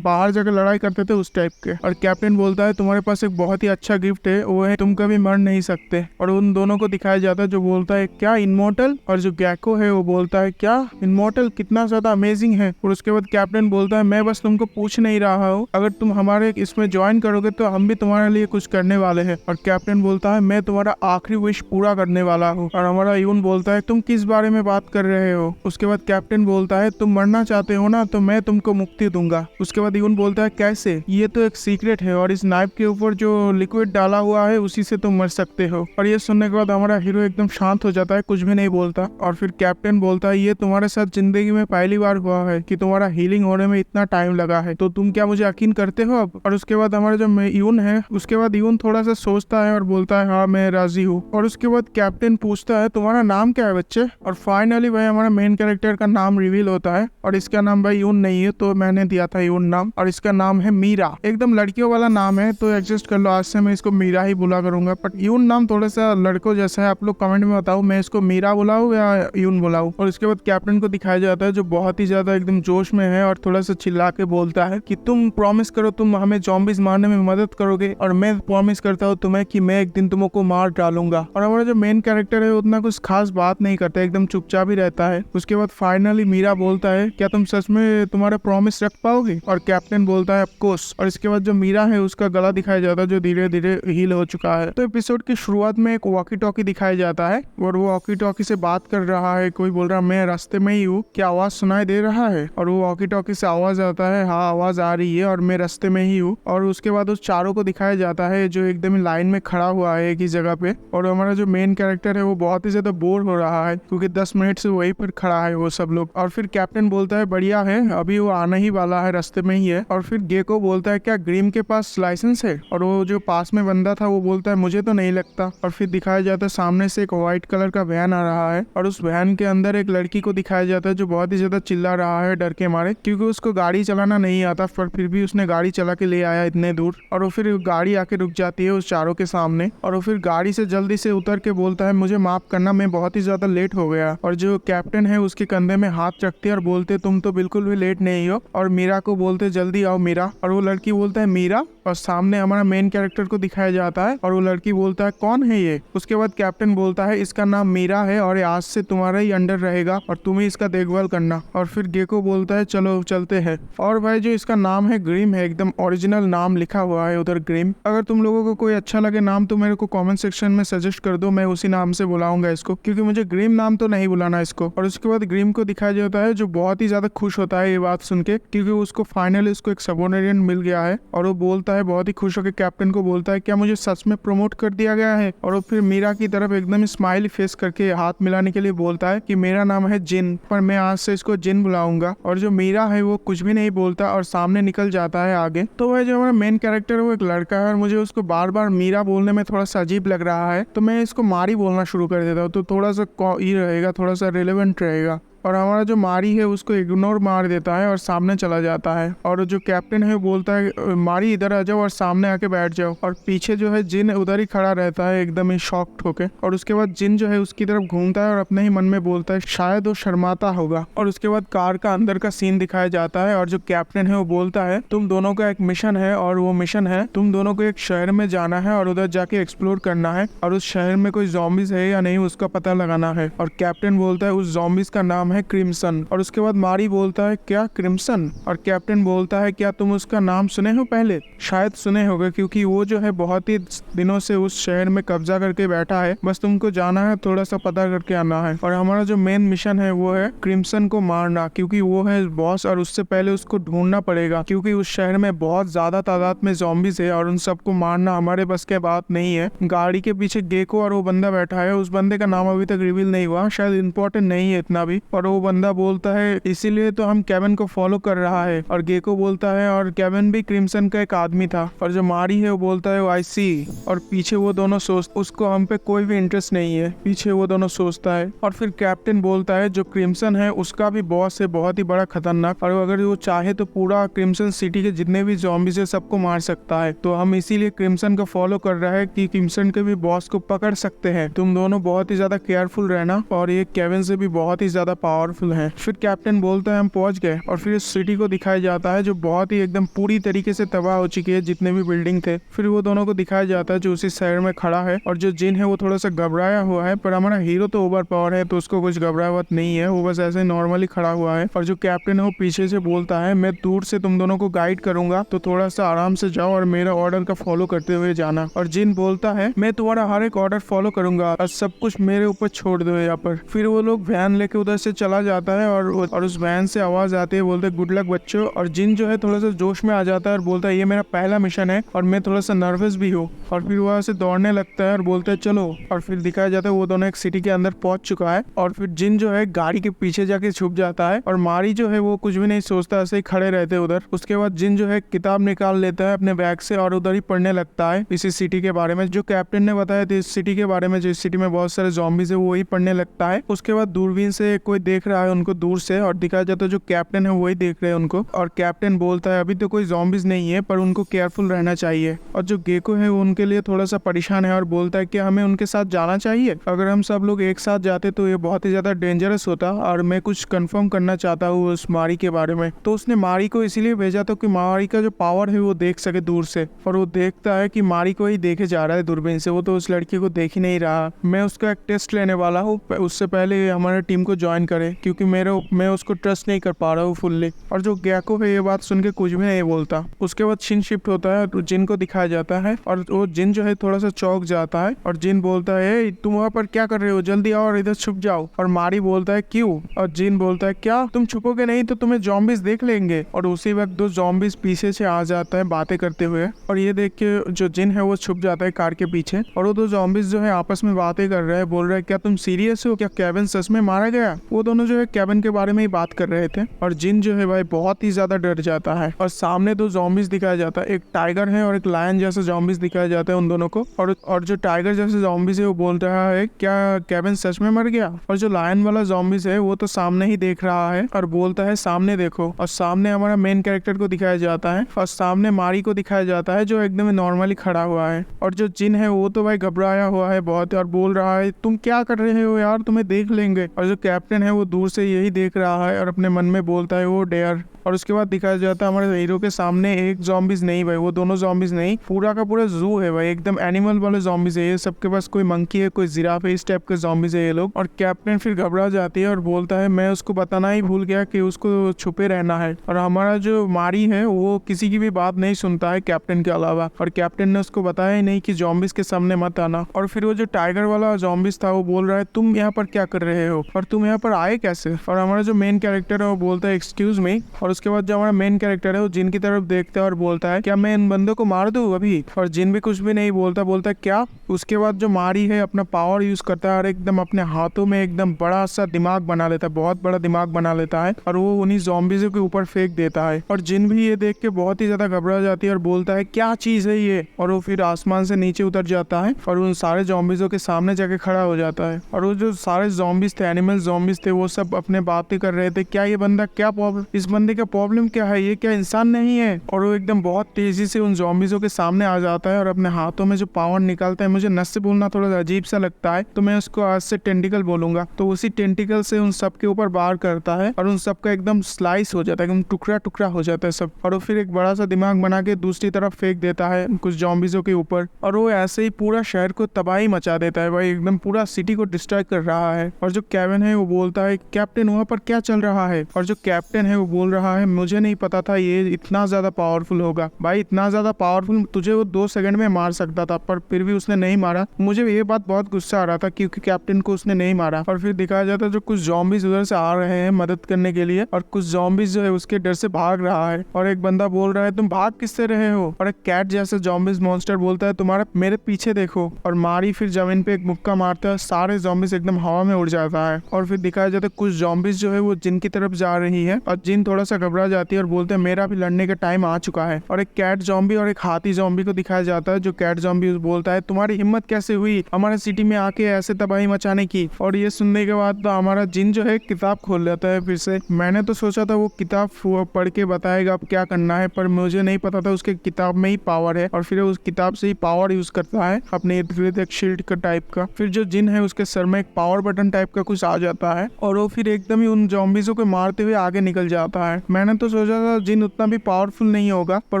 बाहर जाकर लड़ाई करते थे उस टाइप के। और कैप्टन बोलता है तुम्हारे पास एक बहुत ही अच्छा गिफ्ट है, वो है तुम कभी मर नहीं सकते। और उन दोनों को दिखाया जाता है, जो बोलता है क्या इनमॉर्टल, और जो गैको है वो बोलता है क्या इनमॉर्टल, कितना ज्यादा अमेजिंग है। और उसके बाद कैप्टन बोलता है मैं बस तुमको पूछ नहीं रहा हूँ, अगर तुम हमारे इसमें ज्वाइन करोगे तो हम भी तुम्हारे लिए कुछ करने वाले हैं। और कैप्टन बोलता है मैं तुम्हारा आखिरी विश पूरा करने वाला हूँ। और हमारा यून बोलता है तुम किस बारे में बात कर रहे हो। उसके बाद कैप्टन बोलता है तुम मरना चाहते हो ना, तो मैं तुमको मुक्ति दूंगा। उसके बाद यून बोलता है कैसे, ये तो एक सीक्रेट है और इस नाइफ के ऊपर जो लिक्विड डाला हुआ है उसी से तुम मर सकते हो। और ये सुनने के बाद हमारा हीरो एकदम शांत हो जाता है, कुछ भी नहीं बोलता। और फिर कैप्टन बोलता है ये तुम्हारे साथ जिंदगी में पहली बार हुआ है कि तुम्हारा हीलिंग होने में इतना टाइम लगा है, तो तुम क्या मुझे यकीन करते हो अब। और उसके बाद हमारा जो यून है, उसके बाद यून थोड़ा सा सोचता है और बोलता है हाँ मैं राजी हूँ। और उसके बाद कैप्टन पूछता है तुम्हारा नाम क्या है बच्चे। और फाइनली भाई हमारा मेन कैरेक्टर का नाम रिवील होता है और इसका नाम भाई यून नहीं है, तो मैंने दिया था यून नाम, और इसका नाम है मीरा। एकदम लड़कियों वाला नाम है, तो एडजस्ट कर लो, आज से मैं इसको मीरा ही बोला करूंगा। बट यून नाम थोड़ा सा लड़कों जैसा है, आप लोग कमेंट में बताओ मैं इसको मीरा बुलाऊं या यून बुलाऊं। और उसके बाद कैप्टन को दिखाया जाता है जो बहुत ही ज्यादा एकदम जोश में है और थोड़ा सा चिल्ला के बोलता है कि तुम प्रॉमिस करो तुम हमें ज़ॉम्बीज मारने में मदद करोगे, और मैं प्रॉमिस करता हूँ तुम्हें कि मैं एक दिन तुमको मार डालूंगा। और हमारा जो मेन कैरेक्टर है उतना कुछ खास बात नहीं करता, एकदम चुपचाप ही रहता है। उसके बाद फाइनली मीरा बोलता है क्या तुम सच में तुम्हारा प्रॉमिस रख पाओगे। और कैप्टन बोलता है ऑफ कोर्स। और इसके बाद जो मीरा है उसका गला दिखाया जाता है जो धीरे धीरे हील हो चुका है। तो एपिसोड की शुरुआत में एक वॉकी टॉकी दिखाया जाता है और वो वॉकी टॉकी से बात कर रहा है। कोई बोल रहा है मैं रास्ते में ही हूँ, क्या आवाज सुनाई दे रहा है। और वो वॉकी टॉकी से आवाज आता है हाँ आवाज आ रही है और मैं रास्ते में ही हूँ। और उसके बाद उस चारों को दिखाया जाता है जो एकदम लाइन में खड़ा हुआ है एक ही जगह पे। और हमारा जो मेन कैरेक्टर है वो बहुत ही ज्यादा बोर हो रहा है क्योंकि 10 मिनट से वहीं पर खड़ा है वो सब लोग। और फिर कैप्टन बोलता है बढ़िया है, अभी वो आने ही वाला है, रास्ते में ही है। और फिर गेको बोलता है क्या ग्रीम के पास लाइसेंस है। और वो जो पास में बंदा था वो बोलता है मुझे तो नहीं लगता। और फिर दिखाया जाता है सामने से एक व्हाइट कलर का वैन आ रहा है और उस वैन के अंदर एक लड़की को दिखाया जाता है जो बहुत ही ज्यादा चिल्ला रहा है डर के मारे, क्योंकि उसको गाड़ी चलाना नहीं आता, पर फिर भी उसने गाड़ी चला के ले आया इतने दूर। और वो फिर गाड़ी आके रुक जाती है उस चारों के सामने और वो फिर गाड़ी से जल्दी से उतर के बोलता है मुझे माफ करना, मैं बहुत ही ज्यादा लेट हो गया। और जो कैप्टन है उसके कंधे में हाथ रखते और बोलते तुम तो बिल्कुल भी लेट नहीं हो। और मीरा को बोलते जल्दी आओ मीरा। और वो लड़की बोलता है मीरा, और सामने हमारा मेन कैरेक्टर को दिखाया जाता है और वो लड़की बोलता है कौन है ये। उसके बाद कैप्टन बोलता है इसका नाम मीरा है और ये आज से तुम्हारा ही अंडर रहेगा और तुम ही इसका देखभाल करना। और फिर गेको बोलता है चलो चलते हैं। और भाई जो इसका नाम है ग्रीम है, एकदम ओरिजिनल नाम लिखा हुआ है उधर ग्रीम। अगर तुम लोगों को कोई अच्छा लगे नाम तो मेरे को कमेंट सेक्शन में सजेस्ट कर दो, मैं उसी नाम से बुलाऊंगा इसको, क्योंकि मुझे ग्रीम नाम तो नहीं बुलाना इसको। और उसके बाद ग्रीम को दिखाया जाता है जो बहुत ही ज्यादा खुश होता है ये बात सुन के, क्योंकि उसको फाइनली उसको एक सबऑर्डिनेट मिल गया है। और वो बोलता है बहुत ही खुश होकर कैप्टन को बोलता है क्या मुझे सच में प्रमोट कर दिया गया है। और वो फिर मीरा की तरफ एकदम स्माइली फेस करके हाथ मिलाने के लिए बोलता है कि मेरा नाम है जिन, पर मैं आज से इसको जिन बुलाऊंगा। और जो मीरा है वो कुछ भी नहीं बोलता और सामने निकल जाता है आगे। तो वह जो हमारा मेन कैरेक्टर है वो एक लड़का है और मुझे उसको बार बार मीरा बोलने में थोड़ा सा अजीब लग रहा है, तो मैं इसको मारी बोलना शुरू कर देता हूँ, तो थोड़ा सा ये रहेगा, थोड़ा सा रिलेवेंट रहेगा। और हमारा जो मारी है उसको इग्नोर मार देता है और सामने चला जाता है। और जो कैप्टन है बोलता है मारी इधर आ जाओ और सामने आके बैठ जाओ। और पीछे जो है जिन उधर ही खड़ा रहता है एकदम ही शॉक्ड होके। और उसके बाद जिन जो है उसकी तरफ घूमता है और अपने ही मन में बोलता है शायद वो शर्माता होगा। और उसके बाद कार का अंदर का सीन दिखाया जाता है और जो कैप्टन है वो बोलता है तुम दोनों का एक मिशन है और वो मिशन है तुम दोनों को एक शहर में जाना है और उधर जाके एक्सप्लोर करना है और उस शहर में कोई ज़ॉम्बीज है या नहीं उसका पता लगाना है। और कैप्टन बोलता है उस ज़ॉम्बीज का नाम है क्रिम्सन। और उसके बाद मारी बोलता है क्या क्रिम्सन। और कैप्टन बोलता है क्या तुम उसका नाम सुने हो पहले। शायद सुने होगे क्योंकि वो जो है बहुत ही दिनों से उस शहर में कब्जा करके बैठा है, बस तुमको जाना है थोड़ा सा पता करके आना है। और हमारा जो मेन मिशन है वो है क्रिम्सन को मारना, क्योंकि वो है बॉस और उससे पहले उसको ढूंढना पड़ेगा, क्योंकि उस शहर में बहुत ज्यादा तादाद में ज़ॉम्बीज है और उन सबको मारना हमारे बस के बात नहीं है। गाड़ी के पीछे गेको और वो बंदा बैठा है, उस बंदे का नाम अभी तक रिवील नहीं हुआ, शायद इम्पोर्टेंट नहीं है इतना भी। और वो बंदा बोलता है इसीलिए तो हम केविन को फॉलो कर रहा है। और गेको बोलता है और केविन भी क्रिम्सन का एक आदमी था। और जो मारी है वो बोलता है आई सी। और पीछे वो दोनों उसको हम पे कोई भी इंटरेस्ट नहीं है, पीछे वो दोनों सोचता है। और फिर कैप्टन बोलता है जो क्रिम्सन है उसका भी बॉस है बहुत ही बड़ा खतरनाक, और अगर वो चाहे तो पूरा क्रिम्सन सिटी के जितने भी ज़ॉम्बीज है सबको मार सकता है। तो हम इसीलिए क्रिम्सन को फॉलो कर रहा है कि क्रिम्सन के भी बॉस को पकड़ सकते हैं। तुम दोनों बहुत ही ज्यादा केयरफुल रहना और ये केविन से भी बहुत ही ज्यादा पावरफुल हैं। फिर कैप्टन बोलता है हम पहुंच गए और फिर इस सिटी को दिखाया जाता है जो बहुत ही एकदम पूरी तरीके से तबाह हो चुकी है, जितने भी बिल्डिंग थे। फिर वो दोनों को दिखाया जाता है जो उसी शहर में खड़ा है और जो जिन है वो थोड़ा सा घबराया हुआ है, पर हमारा हीरो तो ओवर पावर है तो उसको कुछ घबराहट नहीं है, वो बस ऐसे नॉर्मली खड़ा हुआ है। और जो कैप्टन है वो पीछे से बोलता है मैं दूर से तुम दोनों को गाइड करूंगा तो थोड़ा सा आराम से जाओ और मेरा ऑर्डर का फॉलो करते हुए जाना। और जिन बोलता है मैं तुम्हारा हर एक ऑर्डर फॉलो करूंगा और सब कुछ मेरे ऊपर छोड़ दो यहाँ पर। फिर वो लोग वैन लेके उधर से चला जाता है और उस वैन से आवाज आती है, बोलते गुड लक बच्चों। और जिन जो है थोड़ा सा जोश में आ जाता है और बोलता है ये मेरा पहला मिशन है और मैं थोड़ा सा नर्वस भी हूँ। और फिर वहाँ से दौड़ने लगता है और बोलते है चलो। और फिर दिखाया जाता है वो दोनों एक सिटी के अंदर पहुंच चुका है और फिर जिन जो है गाड़ी के पीछे जाके छुप जाता है और मारी जो है वो कुछ भी नहीं सोचता, ऐसे ही खड़े रहते उधर। उसके बाद जिन जो है किताब निकाल लेता है अपने बैग से और उधर ही पढ़ने लगता है इसी सिटी के बारे में जो कैप्टन ने बताया था, इस सिटी के बारे में, जो इस सिटी में बहुत सारे ज़ॉम्बीज़ है वो वही पढ़ने लगता है। उसके बाद दूरबीन से कोई देख रहा है उनको दूर से और दिखाया जाता है जो कैप्टन है वही देख रहे हैं उनको। और कैप्टन बोलता है अभी तो कोई ज़ॉम्बीज़ नहीं है पर उनको केयरफुल रहना चाहिए। और जो गेको है वो उनके लिए थोड़ा सा परेशान है और बोलता है कि हमें उनके साथ जाना चाहिए, अगर हम सब लोग एक साथ जाते तो ये बहुत ही ज़्यादा डेंजरस होता और मैं कुछ कंफर्म करना चाहता हूँ उस मारी के बारे में। तो उसने मारी को इसीलिए भेजा था कि मारी का जो पावर है वो देख सके दूर से। और वो देखता है कि मारी को ही देखे जा रहा है दूरबीन से, वो तो उस लड़की को देख ही नहीं रहा। मैं उसका एक टेस्ट लेने वाला हूँ, उससे पहले हमारे टीम को ज्वाइन करे क्योंकि मैं उसको ट्रस्ट नहीं कर पा रहा हूँ फुल्ली। और जो गैको है ये बात सुन के कुछ भी नहीं बोलता। उसके बाद शिन शिफ्ट होता है तो जिन को दिखाया जाता है और वो जिन जो है थोड़ा सा चौंक जाता है और जिन बोलता है तुम वहाँ पर क्या कर रहे हो, जल्दी आओ और इधर छुप जाओ। और मारी बोलता है क्यों? और जिन बोलता है क्या तुम छुपोगे नहीं तो तुम्हें ज़ॉम्बीज़ देख लेंगे। और उसी वक्त दो ज़ॉम्बीज़ पीछे से आ जाता है बातें करते हुए और ये देख के जो जिन है वो छुप जाता है कार के पीछे। और वो दो ज़ॉम्बीज़ जो है आपस में बातें कर रहे हैं, बोल रहे हैं क्या तुम सीरियस हो, क्या केविन सच में मारा गया? वो दोनों जो है केविन के बारे में ही बात कर रहे थे। और जिन जो है भाई बहुत ही ज्यादा डर जाता है और सामने दो ज़ॉम्बीज़ दिखाया जाता है, एक टाइगर है और एक लायन जैसा ज़ॉम्बीज़ दिखाया जाता है उन दोनों को। और जो टाइगर जैसे ज़ॉम्बीज़ है वो बोल रहा है क्या केविन सच में मर गया? और जो लायन वाला ज़ॉम्बीज़ है वो तो सामने ही देख रहा है और बोलता है सामने देखो। और सामने हमारा मेन कैरेक्टर को दिखाया जाता है और सामने मारी को दिखाया जाता है जो एकदम नॉर्मली खड़ा हुआ है। और जो जिन है वो तो भाई घबराया हुआ है बहुत और बोल रहा है तुम क्या कर रहे हो यार, तुम्हें देख लेंगे। और जो कैप्टन है वो दूर से यही देख रहा है और अपने मन में बोलता है वो डेयर। और उसके बाद दिखाया जाता है हमारे हीरो के सामने एक ज़ॉम्बीज़ नहीं भाई, वो दोनों ज़ॉम्बीज़ नहीं, पूरा का पूरा जू है भाई, एकदम एनिमल वाले ज़ॉम्बीज़ है ये। सबके पास कोई मंकी है, कोई जिराफ है, इस टाइप के ज़ॉम्बीज़ है ये लोग। और कैप्टन फिर घबरा जाती है और बोलता है मैं उसको बताना ही भूल गया कि उसको छुपे रहना है। और हमारा जो मारी है वो किसी की भी बात नहीं सुनता है कैप्टन के अलावा, और कैप्टन ने उसको बताया ही नहीं कि ज़ॉम्बीज़ के सामने मत आना। और फिर वो जो टाइगर वाला ज़ॉम्बीज़ था वो बोल रहा है तुम यहाँ पर क्या कर रहे हो और तुम यहाँ पर आए कैसे? और हमारा जो मेन कैरेक्टर है वो बोलता है एक्सक्यूज मी। और उसके बाद जो हमारा मेन कैरेक्टर है वो जिन की तरफ देखता है और बोलता है क्या मैं इन बंदों को मार दूं अभी? और जिन भी कुछ भी नहीं बोलता, बोलता है क्या? उसके बाद जो मारी है अपना पावर यूज करता है और एकदम अपने हाथों में एकदम बड़ा सा दिमाग बना लेता है, बहुत बड़ा दिमाग बना लेता है और वो उन्हीं ज़ॉम्बीज़ के ऊपर फेंक देता है। और जिन भी ये देख के बहुत ही ज्यादा घबरा जाती है और बोलता है क्या चीज है ये? और वो फिर आसमान से नीचे उतर जाता है और उन सारे ज़ॉम्बीज़ों के सामने जाके खड़ा हो जाता है। और वो जो सारे ज़ॉम्बीज़ थे, एनिमल ज़ॉम्बीज़ थे, वो सब अपने बातें कर रहे थे क्या ये बंदा, क्या प्रॉब्लम, इस बंदे का प्रॉब्लम क्या है, ये क्या इंसान नहीं है? और वो एकदम बहुत तेजी से उन ज़ॉम्बीज़ों के सामने आ जाता है और अपने हाथों में जो पावर निकालता है, मुझे नस से बोलना थोड़ा अजीब सा लगता है तो मैं उसको आज से टेंटिकल बोलूंगा। तो उसी टेंटिकल से उन सब के ऊपर बार करता है और उन सब का एकदम स्लाइस हो जाता है, एकदम टुकड़ा टुकड़ा हो जाता है सब। और वो फिर एक बड़ा सा दिमाग बना के दूसरी तरफ फेंक देता है कुछ ज़ॉम्बीज़ों के ऊपर और वो ऐसे ही पूरा शहर को तबाही मचा देता है भाई, एकदम पूरा सिटी को डिस्ट्रॉय कर रहा है। और जो केविन है वो बोलता है कैप्टन वहाँ पर क्या चल रहा है? और जो कैप्टन है वो बोल रहा है मुझे नहीं पता था ये इतना ज्यादा पावरफुल होगा भाई, इतना ज्यादा पावरफुल, तुझे वो 2 सेकंड में मार सकता था पर फिर भी उसने नहीं मारा। मुझे ये बात बहुत गुस्सा आ रहा था क्योंकि कैप्टन को उसने नहीं मारा। और फिर दिखाया जाता है जो कुछ ज़ॉम्बीज़ उधर से आ रहे हैं मदद करने के लिए और कुछ ज़ॉम्बीज़ जो है उसके डर से भाग रहा है। और एक बंदा बोल रहा है तुम भाग किससे रहे हो? और एक कैट जैसा ज़ॉम्बीज़ मॉन्स्टर बोलता है तुम्हारा मेरे पीछे देखो। और मारी फिर जमीन पे एक मुक्का मारता है, सारे ज़ॉम्बीज़ एकदम हवा में उड़ जाता है। और फिर दिखाया जाता है कुछ ज़ॉम्बीज़ जो है वो जिन की तरफ जा रही है और जिन थोड़ा सा घबरा जाती है और बोलते हैं मेरा भी लड़ने का टाइम आ चुका है। और एक कैट ज़ॉम्बी और एक हाथी ज़ॉम्बी को दिखाया जाता है, जो कैट ज़ॉम्बी बोलता है तुम्हारी तुम्हारी हिम्मत कैसे हुई हमारे सिटी में आके ऐसे तबाही मचाने की। और ये सुनने के बाद तो हमारा जिन जो है किताब खोल लेता है फिर से। मैंने तो सोचा था वो किताब पढ़ के बताएगा अब क्या करना है, पर मुझे नहीं पता था उसके किताब में ही पावर है और फिर उस किताब से ही पावर यूज करता है अपने इर्द गिर्द एक शील्ड का टाइप का। फिर जो जिन है उसके सर में एक पावर बटन टाइप का कुछ आ जाता है और वो फिर एकदम ही उन ज़ॉम्बीज़ों को मारते हुए आगे निकल जाता है। मैंने तो सोचा था जिन उतना भी पावरफुल नहीं होगा, पर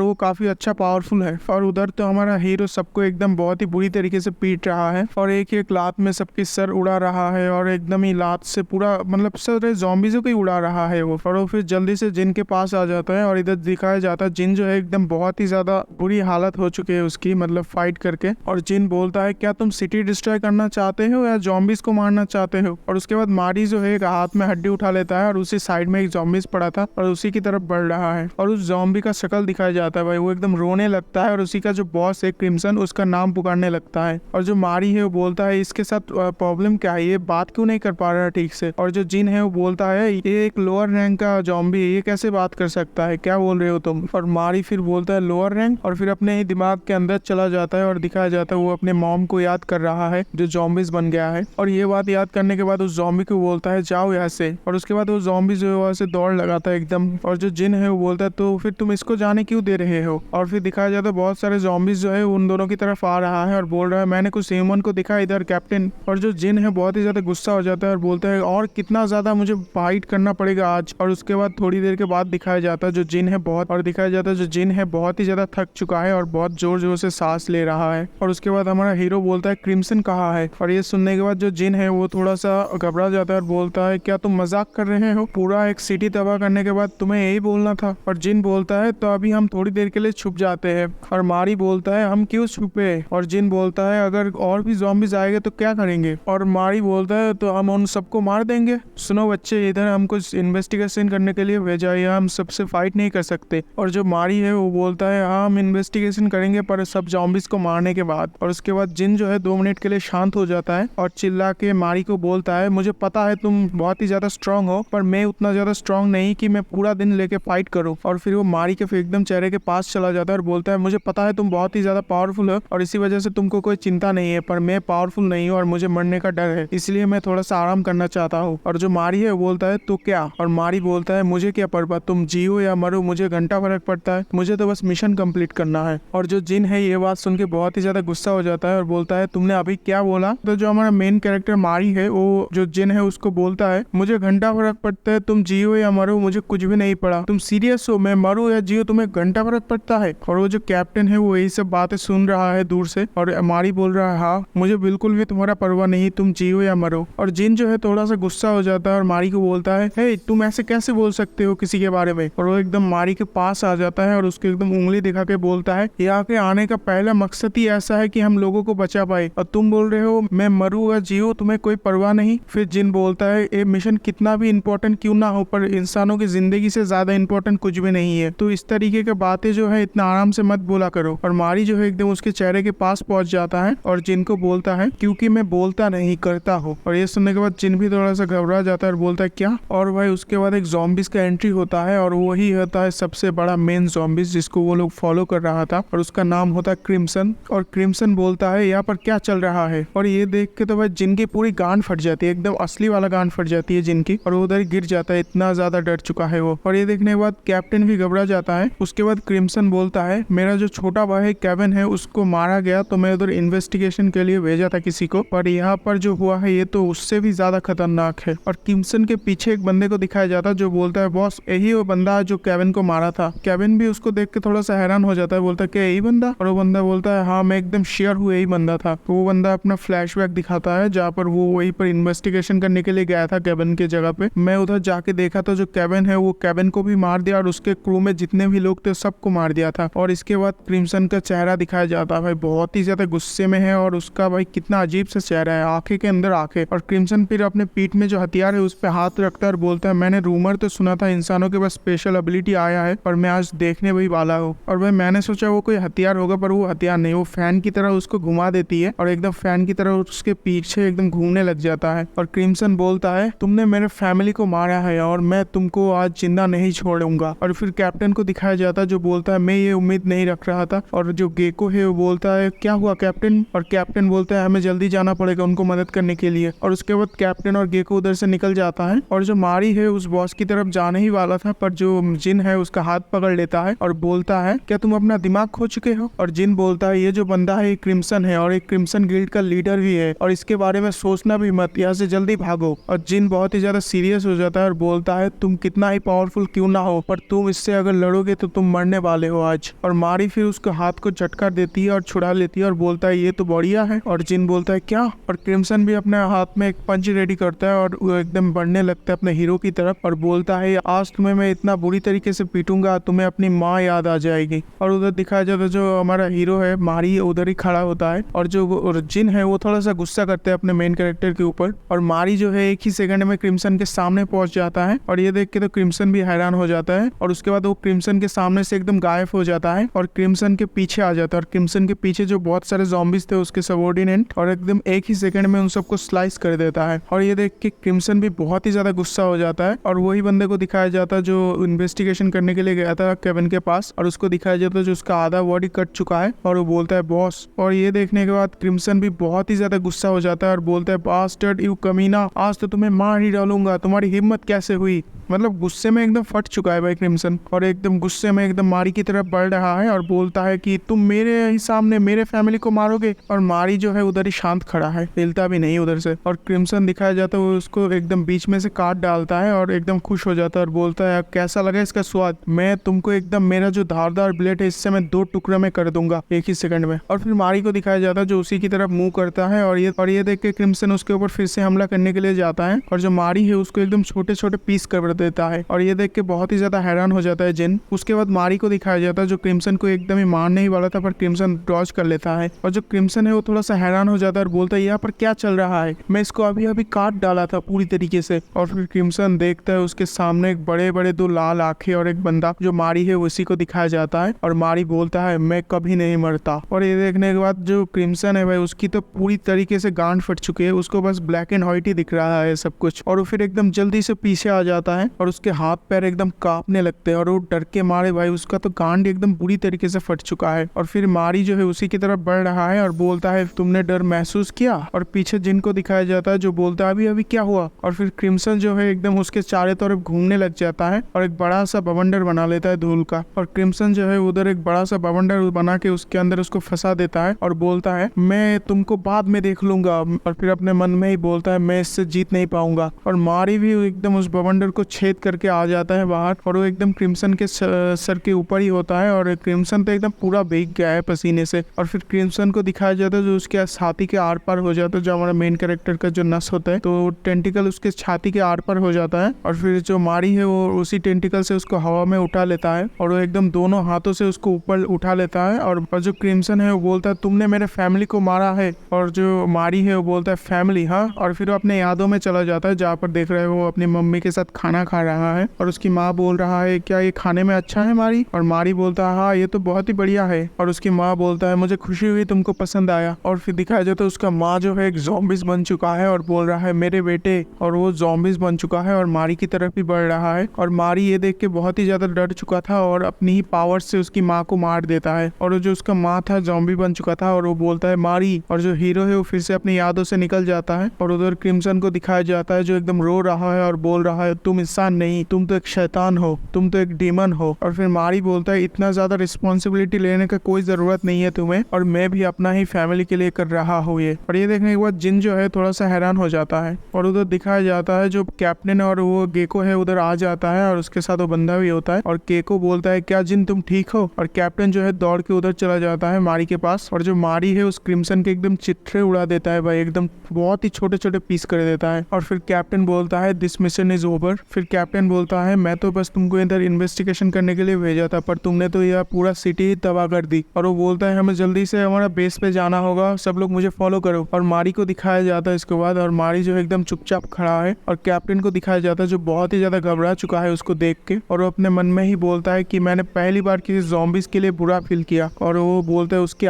वो काफी अच्छा पावरफुल है। और उधर तो हमारा हीरो सबको एकदम बहुत ही बुरी तरीके से पीट रहा है और एक एक लात में सबके सर उड़ा रहा है और एकदम ही लात से पूरा मतलब सारे ज़ॉम्बीज़ों को ही उड़ा रहा है वो। और वो फिर जल्दी से जिन के पास आ जाता है और इधर दिखाया जाता है जिन जो है एकदम बहुत ही ज्यादा बुरी हालत हो चुकी है उसकी, मतलब फाइट करके। और जिन बोलता है क्या तुम सिटी डिस्ट्रॉय करना चाहते हो या ज़ॉम्बीज़ को मारना चाहते हो। और उसके बाद मारी जो है एक हाथ में हड्डी उठा लेता है और उसी साइड में एक ज़ॉम्बीज़ पड़ा था और उसी की तरफ बढ़ रहा है और उस ज़ॉम्बी का शक्ल दिखाया जाता है भाई, वो एकदम रोने लगता है और उसी का जो बॉस है क्रिम्सन उसका नाम पुकारने लगता है। और जो मारी है वो बोलता है इसके साथ प्रॉब्लम क्या है, ये बात क्यों नहीं कर पा रहा है ठीक से। और जो जिन है वो बोलता है ये एक लोअर रैंक का ज़ॉम्बी है, ये कैसे बात कर सकता है, क्या बोल रहे हो तुम। और मारी फिर बोलता है लोअर रैंक और फिर अपने ही दिमाग के अंदर चला जाता है और दिखाया जाता है वो अपने मॉम को याद कर रहा है जो ज़ॉम्बीज़ बन गया है। और ये बात याद करने के बाद उस ज़ॉम्बी को बोलता है जाओ यहाँ से। और उसके बाद वो ज़ॉम्बी जो है वहाँ से दौड़ लगाता है एकदम। और जो जिन है वो बोलता है तो फिर तुम इसको जाने क्यों दे रहे हो। और फिर दिखाया जाता है बहुत सारे ज़ॉम्बीज़ जो है उन दोनों की तरफ आ रहा है और बोल रहा है मैंने कुछ ह्यूमन को दिखा इधर कैप्टन। और जो जिन है बहुत ही ज़्यादा गुस्सा हो जाता है और बोलता है और कितना ज़्यादा मुझे फाइट करना पड़ेगा आज। और उसके बाद थोड़ी देर के बाद दिखाया जाता है जो जिन है बहुत और दिखाया जाता है जो जिन है बहुत ही ज़्यादा थक चुका है और बहुत जोर जोर से सांस ले रहा है। और उसके बाद हमारा हीरो बोलता है क्रिम्सन कहाँ है। और ये सुनने के बाद जो जिन है वो थोड़ा सा घबरा जाता है और बोलता है क्या तुम मजाक कर रहे हो, पूरा एक सिटी तबाह करने के बाद तुम्हें यही बोलना था। और जिन बोलता है तो अभी हम थोड़ी देर के लिए छुप जाते हैं। और मारी बोलता है हम क्यों छुपे। और जिन बोलता है अगर और भी ज़ॉम्बीज़ आएंगे तो क्या करेंगे। और मारी बोलता है तो हम उन सबको मार देंगे। सुनो बच्चे इधर हमको इन्वेस्टिगेशन करने के लिए भेजा है, हम सबसे फाइट नहीं कर सकते। और जो मारी है वो बोलता है हाँ हम इन्वेस्टिगेशन करेंगे पर सब ज़ॉम्बीज़ को मारने के बाद। और उसके बाद जिन जो है 2 मिनट के लिए शांत हो जाता है और चिल्ला के मारी को बोलता है मुझे पता है तुम बहुत ही ज़्यादा स्ट्रांग हो पर मैं उतना ज़्यादा स्ट्रांग नहीं कि मैं पूरा दिन लेके फाइट करूँ। और फिर वो मारी के फिर एकदम चेहरे के पास चला जाता है और बोलता है मुझे पता है तुम बहुत ही ज़्यादा पावरफुल हो और इसी वजह से तुमको कोई चिंता नहीं है, पर मैं पावरफुल नहीं हूँ और मुझे मरने का डर है, इसलिए मैं थोड़ा सा आराम करना चाहता हूँ। और जो मारी है वो बोलता है तो क्या। और मारी बोलता है मुझे क्या परवाह, तुम जियो या मरो मुझे घंटा फर्क पड़ता है, मुझे तो बस मिशन कंप्लीट करना है। और जो जिन है ये बात सुन के बहुत ही ज्यादा गुस्सा हो जाता है और बोलता है तुमने अभी क्या बोला। तो जो हमारा मेन कैरेक्टर मारी है वो जो जिन है उसको बोलता है मुझे घंटा फर्क पड़ता है, तुम जियो या मरो मुझे कुछ भी नहीं पड़ा, तुम सीरियस हो, मैं मरूं या जियो तुम्हें घंटा फर्क पड़ता है। और वो जो कैप्टन है वो यही सब बातें सुन रहा है दूर से और मारी बोल रहा है हाँ मुझे बिल्कुल भी तुम्हारा परवाह नहीं, तुम जियो या मरो। और जिन जो है थोड़ा सा गुस्सा हो जाता है और मारी को बोलता है हे तुम ऐसे कैसे बोल सकते हो किसी के बारे में। और वो एकदम मारी के पास आ जाता है और उसके एकदम उंगली दिखा के बोलता है यहाँ के आने का पहला मकसद ही ऐसा है कि हम लोगों को बचा पाए और तुम बोल रहे हो मैं मरूं या जियो तुम्हें कोई परवाह नहीं। फिर जिन बोलता है ये मिशन कितना भी इम्पोर्टेंट क्यों ना हो पर इंसानों की जिंदगी से ज्यादा इम्पोर्टेंट कुछ भी नहीं है, तो इस तरीके की बातें जो है इतना आराम से मत बोला करो। और मारी जो है एकदम उसके चेहरे के पास पहुंच जाता है और जिन को बोलता है क्योंकि मैं बोलता नहीं करता हूँ। और ये सुनने के बाद जिन भी थोड़ा सा घबरा जाता है और बोलता है क्या। और भाई उसके बाद एक ज़ॉम्बीज़ का एंट्री होता है और वही होता है सबसे बड़ा मेन ज़ॉम्बीज़ जिसको वो लोग फॉलो कर रहा था और उसका नाम होता है क्रिम्सन। और क्रिम्सन बोलता है यहाँ पर क्या चल रहा है। और ये देख के तो भाई जिनकी पूरी गांड फट जाती है, एकदम असली वाला गांड फट जाती है जिनकी, और वो उधर गिर जाता है, इतना ज्यादा डर चुका है वो। और ये देखने के बाद कैप्टन भी घबरा जाता है। उसके बाद क्रिम्सन बोलता है मेरा जो छोटा भाई केविन है उसको मारा गया तो मैं उधर इन्वेस्टिगेशन के लिए भेजा था किसी को, पर यहाँ पर जो हुआ है ये तो उससे भी ज्यादा खतरनाक है। और क्रिम्सन के पीछे एक बंदे को दिखाया जाता है जो बोलता है बॉस यही वो बंदा है जो केविन को मारा था। केविन भी उसको देख के थोड़ा सा हैरान हो जाता है, बोलता है क्या यही बंदा। और वो बंदा बोलता है हाँ मैं एकदम श्योर हूँ यही बंदा था। तो वो बंदा अपना फ्लैशबैक दिखाता है जहाँ पर वो वहीं पर इन्वेस्टिगेशन करने के लिए गया था केविन के जगह पे। मैं उधर जाके देखा तो जो केविन है वो केविन को भी मार दिया और उसके क्रू में जितने भी लोग थे सबको मार दिया था। और इसके बाद क्रिम्सन का चेहरा दिखाया जाता है, भाई बहुत ही ज्यादा गुस्से में है और उसका भाई कितना अजीब सा चेहरा है, आंखें के अंदर आंखें। और क्रिम्सन फिर अपने पीठ में जो हथियार है उस पर हाथ रखता है और बोलता है मैंने रूमर तो सुना था इंसानों के पास स्पेशल एबिलिटी आया है पर मैं आज देखने वही वाला हूँ। और भाई मैंने सोचा वो कोई हथियार होगा पर वो हथियार नहीं, वो फैन की तरह उसको घुमा देती है और एकदम फैन की तरह उसके पीछे एकदम घूमने लग जाता है। और क्रिम्सन बोलता है तुमने मेरे फैमिली को मारा है और मैं तुमको आज जिंदा नहीं छोड़ूंगा। और फिर कैप्टन को दिखाया जाता है जो बोलता है मैं ये उम्मीद नहीं रख रहा था। और जो गेको है वो बोलता है क्या हुआ कैप्टन, और कैप्टन बोलता है हमें जल्दी जाना पड़ेगा उनको मदद करने के लिए। और उसके बाद कैप्टन और गेको उधर से निकल जाता है और जो मारी है उस बॉस की तरफ जाने ही वाला था, पर जो जिन है उसका हाथ पकड़ लेता है और बोलता है क्या तुम अपना दिमाग खो चुके हो। और जिन बोलता है ये जो बंदा है एक क्रिम्सन है और एक क्रिम्सन गिल्ड का लीडर भी है और इसके बारे में सोचना भी मत, यहाँ से जल्दी भागो। और जिन बहुत ही ज्यादा सीरियस हो जाता है और बोलता है तुम कितना ही पावरफुल क्यों ना हो, पर तुम इससे अगर लड़ोगे तो तुम मरने वाले हो आज। और मारी फिर उसके हाथ को झटका देती है और छुड़ा लेती है और बोलता है ये तो बढ़िया है। और जिन बोलता है क्या, और क्रिम्सन भी अपने हाथ में एक पंच रेडी करता है और वो एकदम बढ़ने लगता है अपने हीरो की तरफ और बोलता है आज तुम्हें मैं इतना बुरी तरीके से पीटूंगा तुम्हें अपनी माँ याद आ जाएगी। और उधर दिखाया जाता है जो हमारा हीरो है मारी उधर ही खड़ा होता है और जो जिन है वो थोड़ा सा गुस्सा करते हैं अपने मेन कैरेक्टर के ऊपर। और मारी जो है एक ही सेकंड में क्रिम्सन के सामने पहुंच जाता है और ये देख के तो क्रिम्सन भी हैरान हो जाता है। और उसके बाद वो क्रिम्सन के सामने से एकदम गायब हो जाता है और क्रिम्सन के पीछे आ जाता है। और क्रिम्सन के पीछे जो बहुत सारे ज़ॉम्बीज थे उसके सबऑर्डिनेट, और एकदम एक ही सेकंड में उन सबको स्लाइस कर देता है। और ये देख के क्रिम्सन भी बहुत ही ज्यादा गुस्सा हो जाता है और वही बंदे को दिखाया जाता है जो इन्वेस्टिगेशन करने के लिए गया था केविन के पास, और उसको दिखाया जाता है जो उसका आधा बॉडी कट चुका है और वो बोलता है बॉस। और ये देखने के बाद क्रिम्सन भी बहुत ही ज्यादा गुस्सा हो जाता है और बोलता है बास्टर्ड यू कमीना, आज तो तुम्हें मार ही डालूंगा, तुम्हारी हिम्मत कैसे हुई। मतलब गुस्से में एकदम फट चुका है भाई क्रिम्सन और एकदम गुस्से में एकदम मारी की तरफ बढ़ रहा है और बोलता है कि तुम मेरे ही सामने मेरे फैमिली को मारोगे। और मारी जो है उधर ही शांत खड़ा है, हिलता भी नहीं उधर से। और क्रिम्सन दिखाया जाता है वो उसको एकदम बीच में से काट डालता है और एकदम खुश हो जाता है और बोलता है कैसा लगा इसका स्वाद, मैं तुमको एकदम मेरा जो धारदार ब्लेड है इससे मैं 2 टुकड़े में कर दूंगा एक ही सेकंड में। और फिर मारी को दिखाया जाता है जो उसी की तरफ मुंह करता है और ये देख के क्रिम्सन उसके ऊपर फिर से हमला करने के लिए जाता है और जो मारी है उसको एकदम छोटे छोटे पीस कर देता है। और ये देख के बहुत ही ज्यादा हैरान हो जाता है जिन। उसके बाद मारी को दिखाया जाता है जो क्रिम्सन को एकदम ही मारने ही वाला था पर क्रिम्सन डॉज कर लेता है। और जो क्रिम्सन है वो थोड़ा सा हैरान हो जाता है और बोलता है यहाँ पर क्या चल रहा है, मैं इसको अभी अभी काट डाला था पूरी तरीके से। और फिर क्रिम्सन देखता है उसके सामने एक बड़े बड़े 2 लाल आंखें और एक बंदा जो मारी है उसी को दिखाया जाता है और मारी बोलता है मैं कभी नहीं मरता। और ये देखने के बाद जो क्रिम्सन है भाई उसकी तो पूरी तरीके से गांड फट चुकी है, उसको बस ब्लैक एंड व्हाइट ही दिख रहा है सब कुछ। और वो फिर एकदम जल्दी से पीछे आ जाता है और उसके हाथ पैर एकदम कांपने लगते हैं और वो डर के मारे भाई उसका तो गांड एकदम बुरी तरीके से फट चुका है। और फिर मारी जो है उसी की तरफ बढ़ रहा है और बोलता है तुमने डर महसूस किया। और पीछे जिन को दिखाया जाता है जो बोलता है अभी अभी क्या हुआ। और फिर क्रिम्सन जो है एकदम उसके चारों तरफ घूमने लग जाता है और एक बड़ा सा बवंडर बना लेता है धूल का। और क्रिम्सन जो है उधर एक बड़ा सा बवंडर बना के उसके अंदर उसको फंसा देता है और बोलता है मैं तुमको बाद में देख लूंगा। और फिर अपने मन में ही बोलता है मैं इससे जीत नहीं पाऊंगा। और मारी भी एकदम उस बवंडर को छेद करके आ जाता है बाहर और वो एकदम क्रिम्सन के सर के ऊपर ही होता है और क्रिम्सन तो एकदम पूरा भीग गया है पसीने से। और फिर क्रिम्सन को दिखाया जाता है जो उसके छाती के आर पार हो जाता है, जो हमारा मेन कैरेक्टर का जो नस होता है तो टेंटिकल उसके छाती के आर पार हो जाता है। और फिर जो मारी है वो उसी टेंटिकल से उसको हवा में उठा लेता है और वो एकदम दोनों हाथों से उसको ऊपर उठा लेता है। और जो क्रिम्सन है वो बोलता है तुमने मेरे फैमिली को मारा है। और जो मारी है वो बोलता है फैमिली, हाँ। और फिर वो अपने यादों में चला जाता है जहाँ पर देख रहे हो वो अपनी मम्मी के साथ खाना खा रहा है और उसकी माँ बोल रहा है क्या ये खाने में अच्छा है मारी। और मारी बोलता है हाँ ये तो बहुत ही बढ़िया है। और उसकी माँ बोलता है मुझे खुशी हुई तुमको पसंद आया। और फिर दिखाया जाता है उसका माँ जो है एक ज़ॉम्बीज बन चुका है और बोल रहा है मेरे बेटे, और वो ज़ॉम्बीज बन चुका है और मारी की तरफ ही बढ़ रहा है। और मारी ये देख के बहुत ही ज्यादा डर चुका था और अपनी ही पावर से उसकी माँ को मार देता है। और जो उसका माँ था ज़ॉम्बी बन चुका था और वो बोलता है मारी। और जो हीरो है वो फिर से अपनी यादों से निकल जाता है और उधर क्रिम्सन को दिखाया जाता है जो एकदम रो रहा है और बोल रहा है तुम इंसान नहीं, तुम तो एक शैतान हो, तुम तो एक डीमन हो। और फिर मारी बोलता है इतना ज्यादा रिस्पॉन्सिबिलिटी लेने का कोई जरूरत नहीं है तुम्हें, और मैं भी अपना ही फैमिली के लिए कर रहा हूँ ये। और ये देखने के बाद जिन जो है थोड़ा सा हैरान हो जाता है और उधर दिखाया जाता है जो कैप्टन और वो गेको है उधर आ जाता है और उसके साथ वो बंदा भी होता है। और गेको बोलता है क्या जिन तुम ठीक हो। और कैप्टन जो है दौड़ के उधर चला जाता है मारी के पास और जो मारी है उस क्रिम्सन के एकदम चिट्ठे उड़ा देता है भाई, एकदम बहुत ही छोटे छोटे पीस कर देता है। और फिर कैप्टन बोलता है दिस मिशन इज ओवर। फिर कैप्टन बोलता है मैं तो बस तुमको इधर इन्वेस्टिगेशन करने के लिए भेजा था पर तुमने तो यह पूरा सिटी तबाह कर दी। और वो बोलता है हमें जल्दी से हमारा बेस पे जाना होगा, सब लोग मुझे फॉलो करो। और मारी को दिखाया जाता है इसके बाद और मारी जो एकदम चुपचाप खड़ा है और कैप्टन को दिखाया जाता है जो बहुत ही ज्यादा घबरा चुका है उसको देख के। और वो अपने मन में ही बोलता है कि मैंने पहली बार किसी ज़ॉम्बीज के लिए बुरा फील किया। और वो बोलता है उसकी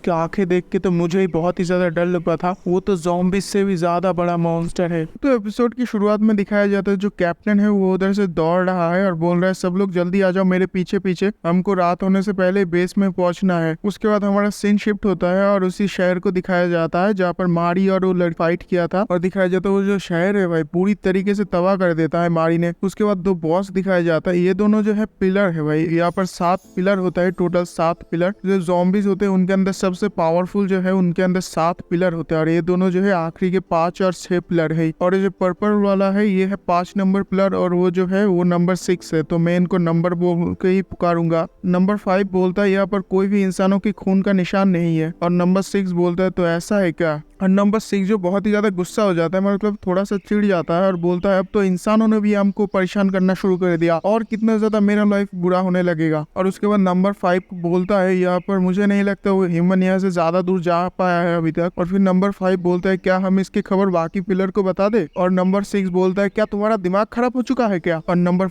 आंखें देख के तो मुझे ही बहुत ही ज्यादा डर लगा था, वो तो ज़ॉम्बीज से भी ज्यादा बड़ा मॉन्स्टर है। तो एपिसोड की शुरुआत में दिखाया जाता है जो कैप्टन है वो उधर से दौड़ रहा है और बोल रहा है सब लोग जल्दी आ जाओ मेरे पीछे पीछे, हमको रात होने से पहले बेस में पहुंचना है। उसके बाद हमारा सीन शिफ्ट होता है और उसी शहर को दिखाया जाता है जहाँ पर मारी और वो फाइट किया था, और दिखाया जाता है वो जो शहर है भाई पूरी तरीके से तबाह कर देता है मारी ने। उसके बाद 2 बॉस दिखाया जाता है, ये दोनों जो है पिलर है भाई, यहाँ पर 7 पिलर होता है, टोटल 7 पिलर। जो ज़ॉम्बीज होते हैं उनके अंदर सबसे पावरफुल जो है उनके अंदर 7 पिलर होते हैं, और ये दोनों जो है आखिरी के 5 और 6 पिलर है। और ये जो पर्पल वाला है ये है 5 नंबर पिलर, और वो जो है वो नंबर 6 है, तो मैं इनको नंबर बोल के ही पुकारूंगा। नंबर 5 बोलता है यहाँ पर कोई भी इंसानों की खून का निशान नहीं है, और नंबर 6 बोलता है तो ऐसा है क्या। और नंबर 6 जो बहुत ही ज्यादा गुस्सा हो जाता है, मतलब थोड़ा सा चिढ़ जाता है और बोलता है अब तो इंसानों ने भी हमको परेशान करना शुरू कर दिया, और कितना ज्यादा मेरा लाइफ बुरा होने लगेगा। और उसके बाद नंबर 5 बोलता है यहाँ पर मुझे नहीं लगता वो ह्यूमन यहाँ से ज्यादा दूर जा पाया है अभी तक। और फिर नंबर 5 बोलता है क्या हम इसकी खबर बाकी पिलर को बता दे। और नंबर 6 बोलता है क्या तुम्हारा दिमाग खराब हो चुका है क्या। और नंबर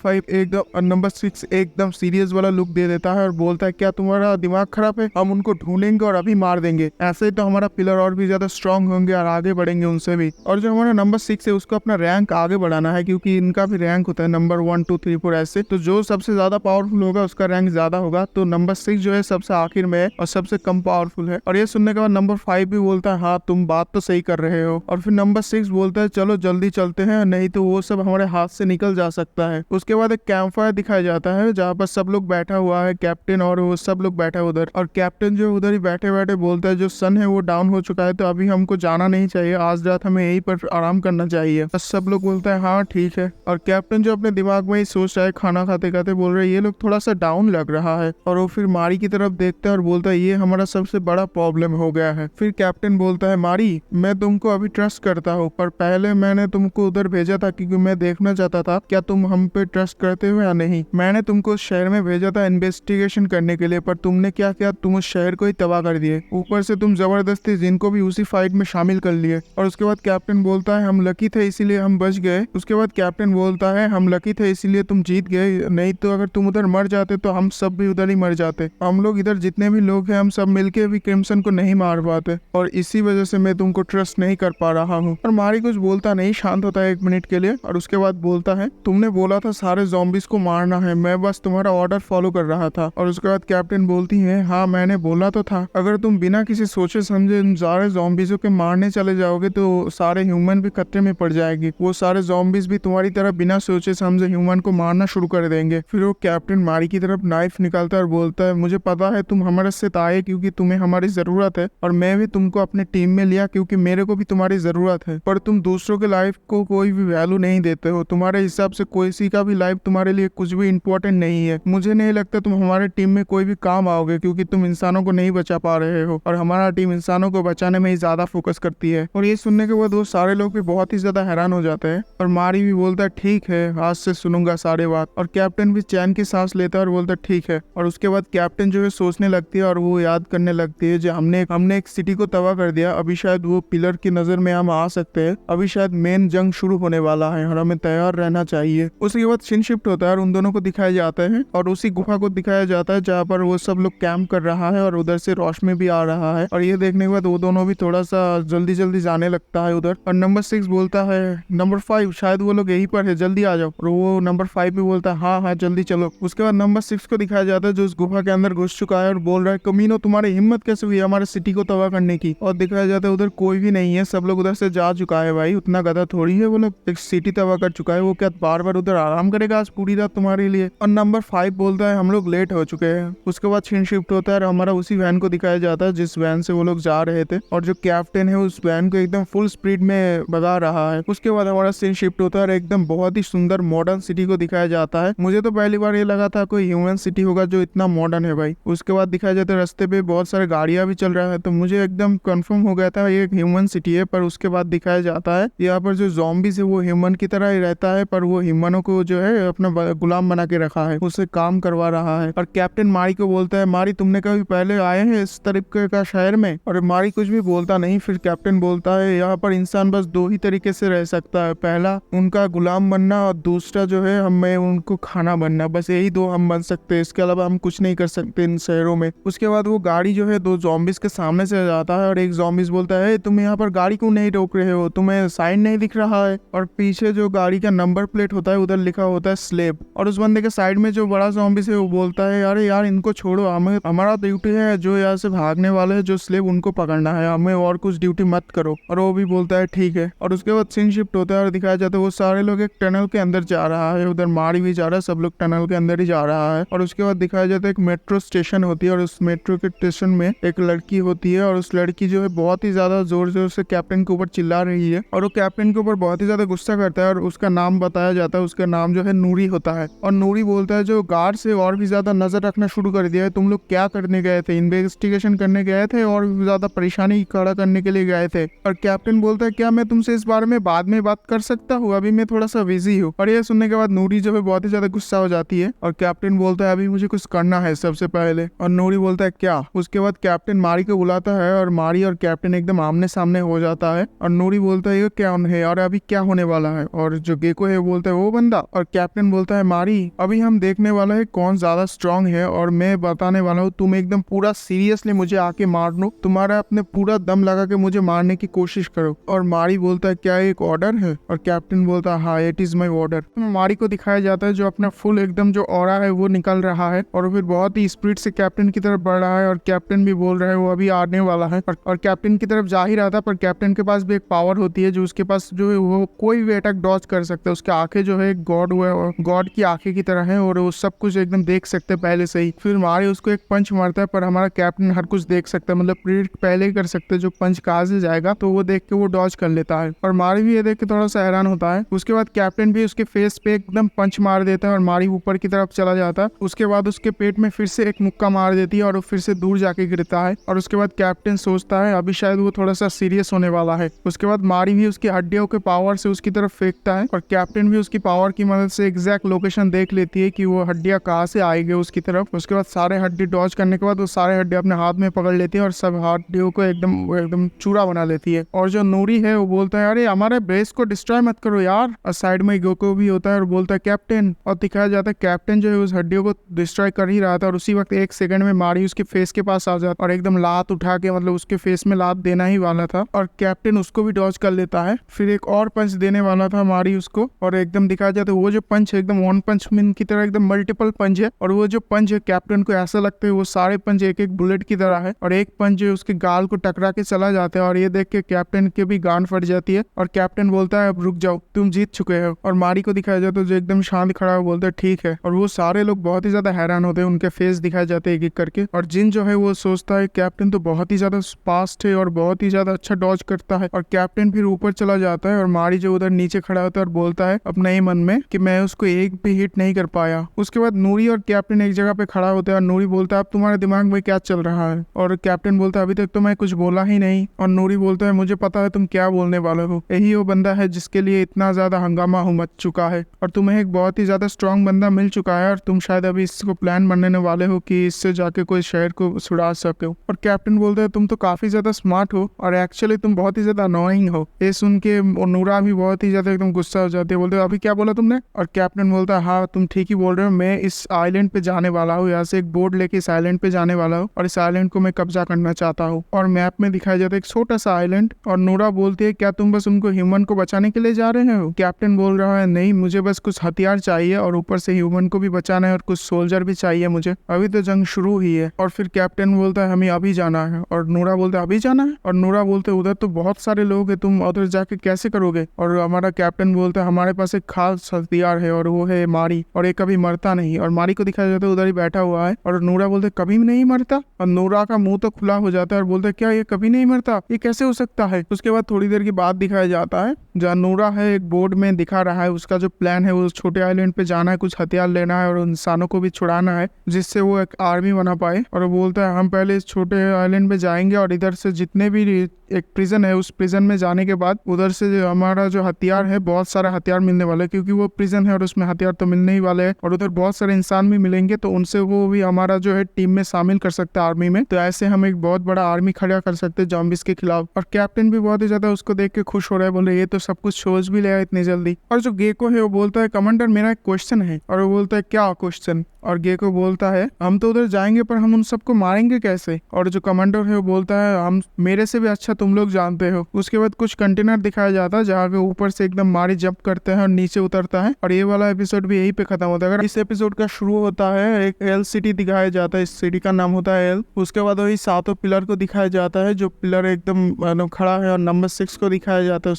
6 एकदम सीरियस वाला लुक दे देता है और बोलता है क्या तुम्हारा दिमाग खराब है, हम उनको ढूंढेंगे और अभी मार देंगे, ऐसे ही तो हमारा पिलर और भी ज्यादा स्ट्रॉन्ग होंगे और आगे बढ़ेंगे उनसे भी। और जो हमारा नंबर 6 है उसको अपना रैंक आगे बढ़ाना है, क्योंकि इनका भी रैंक होता है नंबर 1 2 3 4 ऐसे, तो जो सबसे ज्यादा पावरफुल होगा उसका रैंक ज्यादा होगा। तो नंबर 6 जो है सबसे आखिर में है और सबसे कम पावरफुल है। और ये सुनने के बाद नंबर 5 भी बोलता है हाँ तुम बात तो सही कर रहे हो। और फिर नंबर 6 बोलता है चलो जल्दी चलते हैं, नहीं तो वो सब हमारे हाथ से निकल जा सकता है। उसके बाद एक कैंप फायर दिखाया जाता है जहाँ पर सब लोग बैठा हुआ है, कैप्टन और वो सब लोग बैठा है उधर। और कैप्टन जो उधर ही बैठे बैठे बोलता है जो सन है वो डाउन हो चुका है, तो अभी हमको जाना नहीं चाहिए, आज रात हमें यहीं पर आराम करना चाहिए। बस सब लोग बोलता है हाँ ठीक है। और कैप्टन जो अपने दिमाग में ही सोच रहा है खाना खाते खाते बोल रहे ये लोग थोड़ा सा डाउन लग रहा है, और वो फिर मारी की तरफ देखता है और बोलता है ये हमारा सबसे बड़ा प्रॉब्लम हो गया है। फिर कैप्टन बोलता है मारी मैं तुमको अभी ट्रस्ट करता हूँ, पर पहले मैंने तुमको उधर भेजा था क्योंकि मैं देखना चाहता था क्या तुम हम पे ट्रस्ट करते हो या नहीं। मैंने तुमको उस शहर में भेजा था इन्वेस्टिगेशन करने के लिए, पर तुमने क्या किया, तुम उस शहर को ही तबाह कर दिए, ऊपर से तुम जबरदस्ती जिनको भी उसी फाइट में शामिल कर लिए। और उसके बाद कैप्टन बोलता है हम लकी थे इसीलिए हम बच गए। उसके बाद कैप्टन बोलता है हम लकी थे इसीलिए तुम जीत गए, नहीं तो अगर तुम उधर मर जाते तो हम सब भी उधर ही मर जाते। हम लोग इधर जितने भी लोग हैं हम सब मिलके भी क्रिम्सन को नहीं मार पाते, और इसी वजह से मैं तुमको ट्रस्ट नहीं कर पा रहा हूँ। और मारी कुछ बोलता नहीं, शांत होता है 1 मिनट के लिए, और उसके बाद बोलता है तुमने बोला था सारे ज़ॉम्बीज को मारना है, मैं बस तुम्हारा ऑर्डर फॉलो कर रहा था। और उसके बाद कैप्टन बोलती है हाँ मैंने बोला तो था, अगर तुम बिना किसी सोचे समझे उन सारे ज़ॉम्बीज़ों के मारने चले जाओगे तो सारे ह्यूमन भी खतरे में पड़ जाएगी, वो सारे ज़ॉम्बीज भी तुम्हारी तरह बिना सोचे समझे ह्यूमन को मारना शुरू कर देंगे। फिर वो कैप्टन मारी की तरफ नाइफ निकालता है और बोलता है मुझे पता है तुम हमारे साथ आए क्योंकि तुम्हें हमारी जरूरत है, और मैं भी तुमको अपने टीम में लिया क्योंकि मेरे को भी तुम्हारी जरूरत है, पर तुम दूसरों के लाइफ को कोई भी वैल्यू नहीं देते हो, तुम्हारे हिसाब से किसी का भी लाइफ तुम्हारे लिए कुछ भी इम्पोर्टेंट नहीं है। मुझे नहीं लगता तुम हमारे टीम में कोई भी काम आओगे क्योंकि तुम इंसानों को नहीं बचा पा रहे हो, और हमारा टीम इंसानों को बचाने में ही ज्यादा फोकस करती है। और ये सुनने के बाद वो सारे लोग भी बहुत ही ज्यादा हैरान हो जाते हैं, और मारी भी बोलता है ठीक है आज से सुनूंगा सारे बात। और कैप्टन भी चैन की सांस लेता है और बोलता है ठीक है। और उसके बाद कैप्टन जो है सोचने लगती है और वो याद करने लगती है जो हमने एक सिटी को तबाह कर दिया, अभी शायद वो पिलर की नजर में हम आ सकते हैं, अभी शायद मेन जंग शुरू होने वाला है और हमें तैयार रहना चाहिए। उसके बाद सीन शिफ्ट होता है और उन दोनों को दिखाया जाता है और उसी गुफा को दिखाया जाता है जहाँ पर वो सब लोग कैंप कर रहा है, और उधर से रोशनी भी आ रहा है। और ये देखने के बाद वो दोनों भी थोड़ा सा जल्दी जल्दी जाने लगता है उधर। और नंबर 6 बोलता है नंबर 5 शायद वो लोग यहीं पर है, जल्दी आ जाओ। और वो नंबर 5 भी बोलता है हाँ हाँ जल्दी चलो। उसके बाद नंबर 6 को दिखाया जाता है जो उस गुफा के अंदर घुस चुका है और बोल रहा है कमीनो तुम्हारी हिम्मत कैसे हुई हमारे सिटी को तबाह करने की। और दिखाया जाता है उधर कोई भी नहीं है, सब लोग उधर से जा चुका है भाई, उतना गधा थोड़ी है वो लोग, एक सिटी तबाह कर चुका है, वो क्या बार बार उधर आराम करेगा आज पूरी रात तुम्हारे लिए। और नंबर 5 बोलता है हम लोग लेट हो चुके हैं। उसके बाद सीन शिफ्ट होता है और हमारा उसी वैन को दिखाया जाता है जिस वैन से वो लोग जा रहे थे, और जो कैप्टन है उस वैन को एकदम फुल स्पीड में भगा रहा है। उसके बाद हमारा सीन शिफ्ट होता है और एकदम बहुत ही सुंदर मॉडर्न सिटी को दिखाया जाता है। मुझे तो पहली बार ये लगा था कोई ह्यूमन सिटी होगा जो इतना मॉडर्न है भाई। उसके बाद दिखाया जाता है रास्ते पे बहुत सारे गाड़ियां भी चल रहा है, तो मुझे एकदम कंफर्म हो गया था ये एक ह्यूमन सिटी है। पर उसके बाद दिखाया जाता है यहाँ पर जो ज़ॉम्बीज़ है वो ह्यूमन की तरह ही रहता है, पर वो ह्यूमनों को जो है अपना गुलाम बना के रखा है, उससे काम करवा रहा है। और कैप्टन मारी को बोलता है मारी तुमने कभी पहले आए हैं इस तरीके का शहर में। और मारी कुछ भी बोलता नहीं। फिर कैप्टन बोलता है यहाँ पर इंसान बस 2 ही तरीके से रह सकता है, पहला उनका गुलाम बनना और दूसरा जो है हमें उनको खाना बनना, बस यही 2 हम बन सकते हैं, इसके अलावा हम कुछ नहीं कर सकते इन शहरों में। उसके बाद वो गाड़ी जो है 2 ज़ॉम्बीज़ के सामने से जाता है और एक ज़ॉम्बीज़ बोलता है तुम यहाँ पर गाड़ी क्यों नहीं रोक रहे हो, तुम्हें साइन नहीं दिख रहा है। और पीछे जो गाड़ी का नंबर प्लेट होता है उधर लिखा होता है स्लेब। और उस बंदे के साइड में जो बड़ा ज़ॉम्बी है वो बोलता है अरे यार इनको छोड़ो, हमें हमारा ड्यूटी है जो यहाँ से भागने वाले हैं जो स्लेब उनको पकड़ना है, हमें और कुछ ड्यूटी मत करो। और वो भी बोलता है ठीक है। और उसके बाद सीन शिफ्ट होता है और दिखाया जाता है वो सारे लोग एक टनल के अंदर जा रहा है, उधर मारी भी जा रहा है, सब लोग टनल के अंदर ही जा रहा है। और उसके बाद दिखाया जाता है एक मेट्रो स्टेशन होती है और उस मेट्रो के स्टेशन में एक लड़की होती है और उस लड़की जो है बहुत ही ज्यादा जोर जोर से कैप्टन के ऊपर चिल्ला रही है और वो कैप्टन के ऊपर बहुत ही ज्यादा गुस्सा करता है और उसका नाम बताया जाता है, उसका नाम जो है नूरी होता है। और नूरी बोलता है जो गार्ड से और भी ज्यादा नजर रखना शुरू कर दिया है, तुम लोग क्या करने गए थे, इन्वेस्टिगेशन करने गए थे और भी ज्यादा परेशानी खड़ा करने के लिए गए थे। और कैप्टन बोलता है क्या मैं तुमसे इस बारे में बाद में बात कर सकता हूँ, अभी मैं थोड़ा सा बिजी हूँ। और ये सुनने के बाद नूरी जो है बहुत ही ज्यादा गुस्सा हो जाती है और कैप्टन बोलता है अभी मुझे कुछ करना है सबसे पहले। और नूरी बोलता है क्या। उसके बाद कैप्टन मारी को बुलाता है और मारी और कैप्टन एकदम आमने सामने हो जाता है और नूरी बोलता है ये क्या है और अभी क्या होने वाला है। और जो गेको है बोलता है वो बंदा। और कैप्टन बोलता है मारी अभी हम देखने वाला है कौन ज्यादा स्ट्रांग है और मैं बताने वाला हूँ, तुम एकदम पूरा सीरियसली मुझे आके मार लो, तुम्हारा अपने पूरा दम लगा के मुझे मारने की कोशिश करो। और मारी बोलता है क्या एक ऑर्डर है। और कैप्टन बोलता है हाँ इट इज माई ऑर्डर। मारी को दिखाया जाता है जो अपना फुल एकदम जो ऑरा है वो निकल रहा है और फिर बहुत ही स्पीड से कैप्टन की तरफ बढ़ रहा है और कैप्टन भी बोल रहा है वो अभी आने वाला है और कैप्टन की तरफ जा ही रहा था। पर कैप्टन के पास भी एक पावर होती है जो उसके पास जो है वो कोई भी अटैक डॉज कर सकता है, उसकी आंखें जो है गॉड हुआ और गॉड की आंखें की तरह है और वो सब कुछ एकदम देख सकते हैं पहले से ही। फिर मारी उसको एक पंच मारता है पर हमारा कैप्टन हर कुछ देख सकता है, मतलब प्रिडिक्ट पहले ही कर सकते हैं जो पंच कहाँ से जाएगा, तो वो देख के वो डॉज कर लेता है। और मारी भी ये देख के थोड़ा सा हैरान होता है। उसके बाद कैप्टन भी उसके फेस पे एकदम पंच मार देता है और मारी ऊपर की तरफ चला जाता है। उसके बाद उसके पेट में फिर से एक मुक्का मार देती है और वो फिर से दूर जाके गिरता है। और उसके बाद कैप्टन सोचता है अभी शायद वो थोड़ा सा सीरियस होने वाला है। उसके बाद मारी भी उसकी हड्डियों के पावर से उसकी तरफ फेंकता है और कैप्टन भी उसकी पावर की मदद से एग्जैक्ट लोकेशन देख लेती है कि वो हड्डियां कहाँ से आएगी उसकी तरफ। उसके बाद सारे हड्डी डॉज करने के बाद वो सारे हड्डी अपने हाथ में पकड़ लेती है और सब हड्डियों को एकदम चूरा बना लेती है। और जो नूरी है वो बोलता है अरे हमारे बेस को डिस्ट्रॉय मत करो यार। और साइड में गोको भी होता है और बोलता है कैप्टन। और दिखाया जाता है कैप्टन जो है उस हड्डियों को डिस्ट्रॉय कर ही रहा था और उसी वक्त एक सेकंड में मारी उसके फेस के पास आ जाता और एकदम लात उठा के मतलब उसके फेस में लात देना ही वाला था और कैप्टन उसको भी डॉज कर लेता है। फिर एक और पंच देने वाला था मारी उसको और एकदम दिखाया जाता है वो जो पंच है एकदम वन पंच मैन की तरह एकदम मल्टीपल पंच है और वो जो पंच है कैप्टन को ऐसा लगता है वो सारे पंच एक एक बुलेट की तरह है और एक पंच जो उसके गाल को टकरा के चला जाता है और ये देख के कैप्टन के भी गांड फट जाती है और कैप्टन बोलता है अब रुक जाओ तुम जीत चुके हो। और मारी को दिखाया जाता है जो एकदम शांत खड़ा है बोलता है ठीक है। और वो सारे लोग बहुत ही ज्यादा हैरान होते हैं, उनके फेस दिखाए जाते हैं एक एक करके। और जिन जो है वो सोचता है कैप्टन तो बहुत ही ज्यादा फास्ट है और बहुत ही ज्यादा अच्छा डॉज करता है। और कैप्टन फिर ऊपर चला जाता है और मारी जो उधर नीचे खड़ा होता है और बोलता है अपने ही मन में कि मैं उसको एक भी हिट नहीं कर पाया। उसके बाद नूरी और कैप्टन एक जगह पे खड़ा होता है और नूरी बोलता है अब तुम्हारे दिमाग में क्या चल रहा है। और कैप्टन बोलता है अभी तक तो मैं कुछ बोला ही नहीं। और नूरी बोलता है मुझे पता है तुम क्या बोलने वाले हो, यही वो बंदा है जिसके लिए इतना ज्यादा हंगामा मच चुका है और तुम्हें एक बहुत ही ज्यादा स्ट्रॉन्ग बंदा मिल चुका है और तुम शायद अभी इसको प्लान बनने वाले हो कि इससे जाके कोई शहर को छुड़ा सके। और कैप्टन बोलता है तुम तो काफी ज्यादा स्मार्ट हो और एक्चुअली तुम बहुत ही ज्यादा अनोइंग हो। ये सुन के नूरा भी बहुत ही ज्यादा एकदम गुस्सा हो जाती है, बोलते अभी क्या बोला तुमने। और कैप्टन बोलता है हाँ तुम ठीक ही बोल रहे हो, मैं इस आइलैंड पे जाने वाला हूँ, यहाँ से एक बोर्ड लेके इस आइलैंड पे जाने वाला हूँ और इस आइलैंड को मैं कब्जा करना चाहता हूँ। और मैप में दिखाया जाता है एक छोटा सा आइलैंड और नूरा बोलती है क्या तुम बस उनको ह्यूमन को बचाने के लिए जा रहे हो। कैप्टन बोल रहा है नहीं मुझे बस कुछ हथियार चाहिए और ऊपर से ह्यूमन को भी बचाना है और कुछ सोल्जर भी चाहिए मुझे, अभी तो जंग शुरू हुई है। और फिर कैप्टन बोलता है हमें अभी जाना है और नूरा बोलता है अभी जाना है। और नूरा बोलते उधर तो बहुत सारे लोग हैं, तुम उधर जाके कैसे करोगे। और हमारा कैप्टन बोलता है हमारे पास एक खास हथियार है और वो है मारी और ये कभी मरता नहीं। और मारी को दिखाया जाता है उधर ही बैठा हुआ है और नूरा बोलते कभी भी नहीं मरता। और नूरा का मुंह तो खुला हो जाता है और बोलते क्या ये कभी नहीं मरता, ये कैसे हो सकता है। उसके बाद थोड़ी देर की बात दिखाया जाता है जहाँ नूरा है एक बोर्ड में दिखा रहा है उसका जो प्लान है वो छोटे आइलैंड पे जाना है, कुछ हथियार लेना है और इंसानों को भी छुड़ाना है जिससे वो एक आर्मी बना पाए। और वो बोलता है हम पहले इस छोटे आइलैंड पे जाएंगे और इधर से जितने भी एक प्रिजन है उस प्रिजन में जाने के बाद उधर से हमारा जो हथियार है बहुत सारा हथियार मिलने वाला है क्योंकि वो प्रिजन है और उसमें हथियार तो मिलने ही वाले हैं और उधर बहुत सारे इंसान भी मिलेंगे तो उनसे वो भी हमारा जो है टीम में शामिल कर सकते हैं आर्मी में। तो ऐसे हम एक बहुत बड़ा आर्मी खड़ा कर सकते हैं जॉम्बिस के खिलाफ। और कैप्टन भी बहुत ही ज्यादा उसको देख के खुश हो रहा है, बोले ये तो सब कुछ सोच भी लिया इतनी जल्दी। और जो गेको है वो बोलता है कमांडर मेरा एक क्वेश्चन है। और वो बोलता है क्या क्वेश्चन। और गेको बोलता है हम तो उधर जाएंगे पर हम उन सबको मारेंगे कैसे। और जो कमांडर है वो बोलता है हम मेरे से भी अच्छा तुम लोग जानते हो। उसके बाद कुछ कंटेनर दिखाया जाता है जहाँ के ऊपर से एकदम मारी जंप करते हैं और नीचे उतरता है और ये वाला एपिसोड भी यही पे खत्म होता है। अगर इस एपिसोड का शुरू होता है एक एल सिटी दिखाया जाता है, इस सिटी का नाम होता है एल। उसके बाद वही 7 पिलर को दिखाया जाता है जो पिलर एकदम खड़ा है और नंबर 6 को दिखाया जाता है।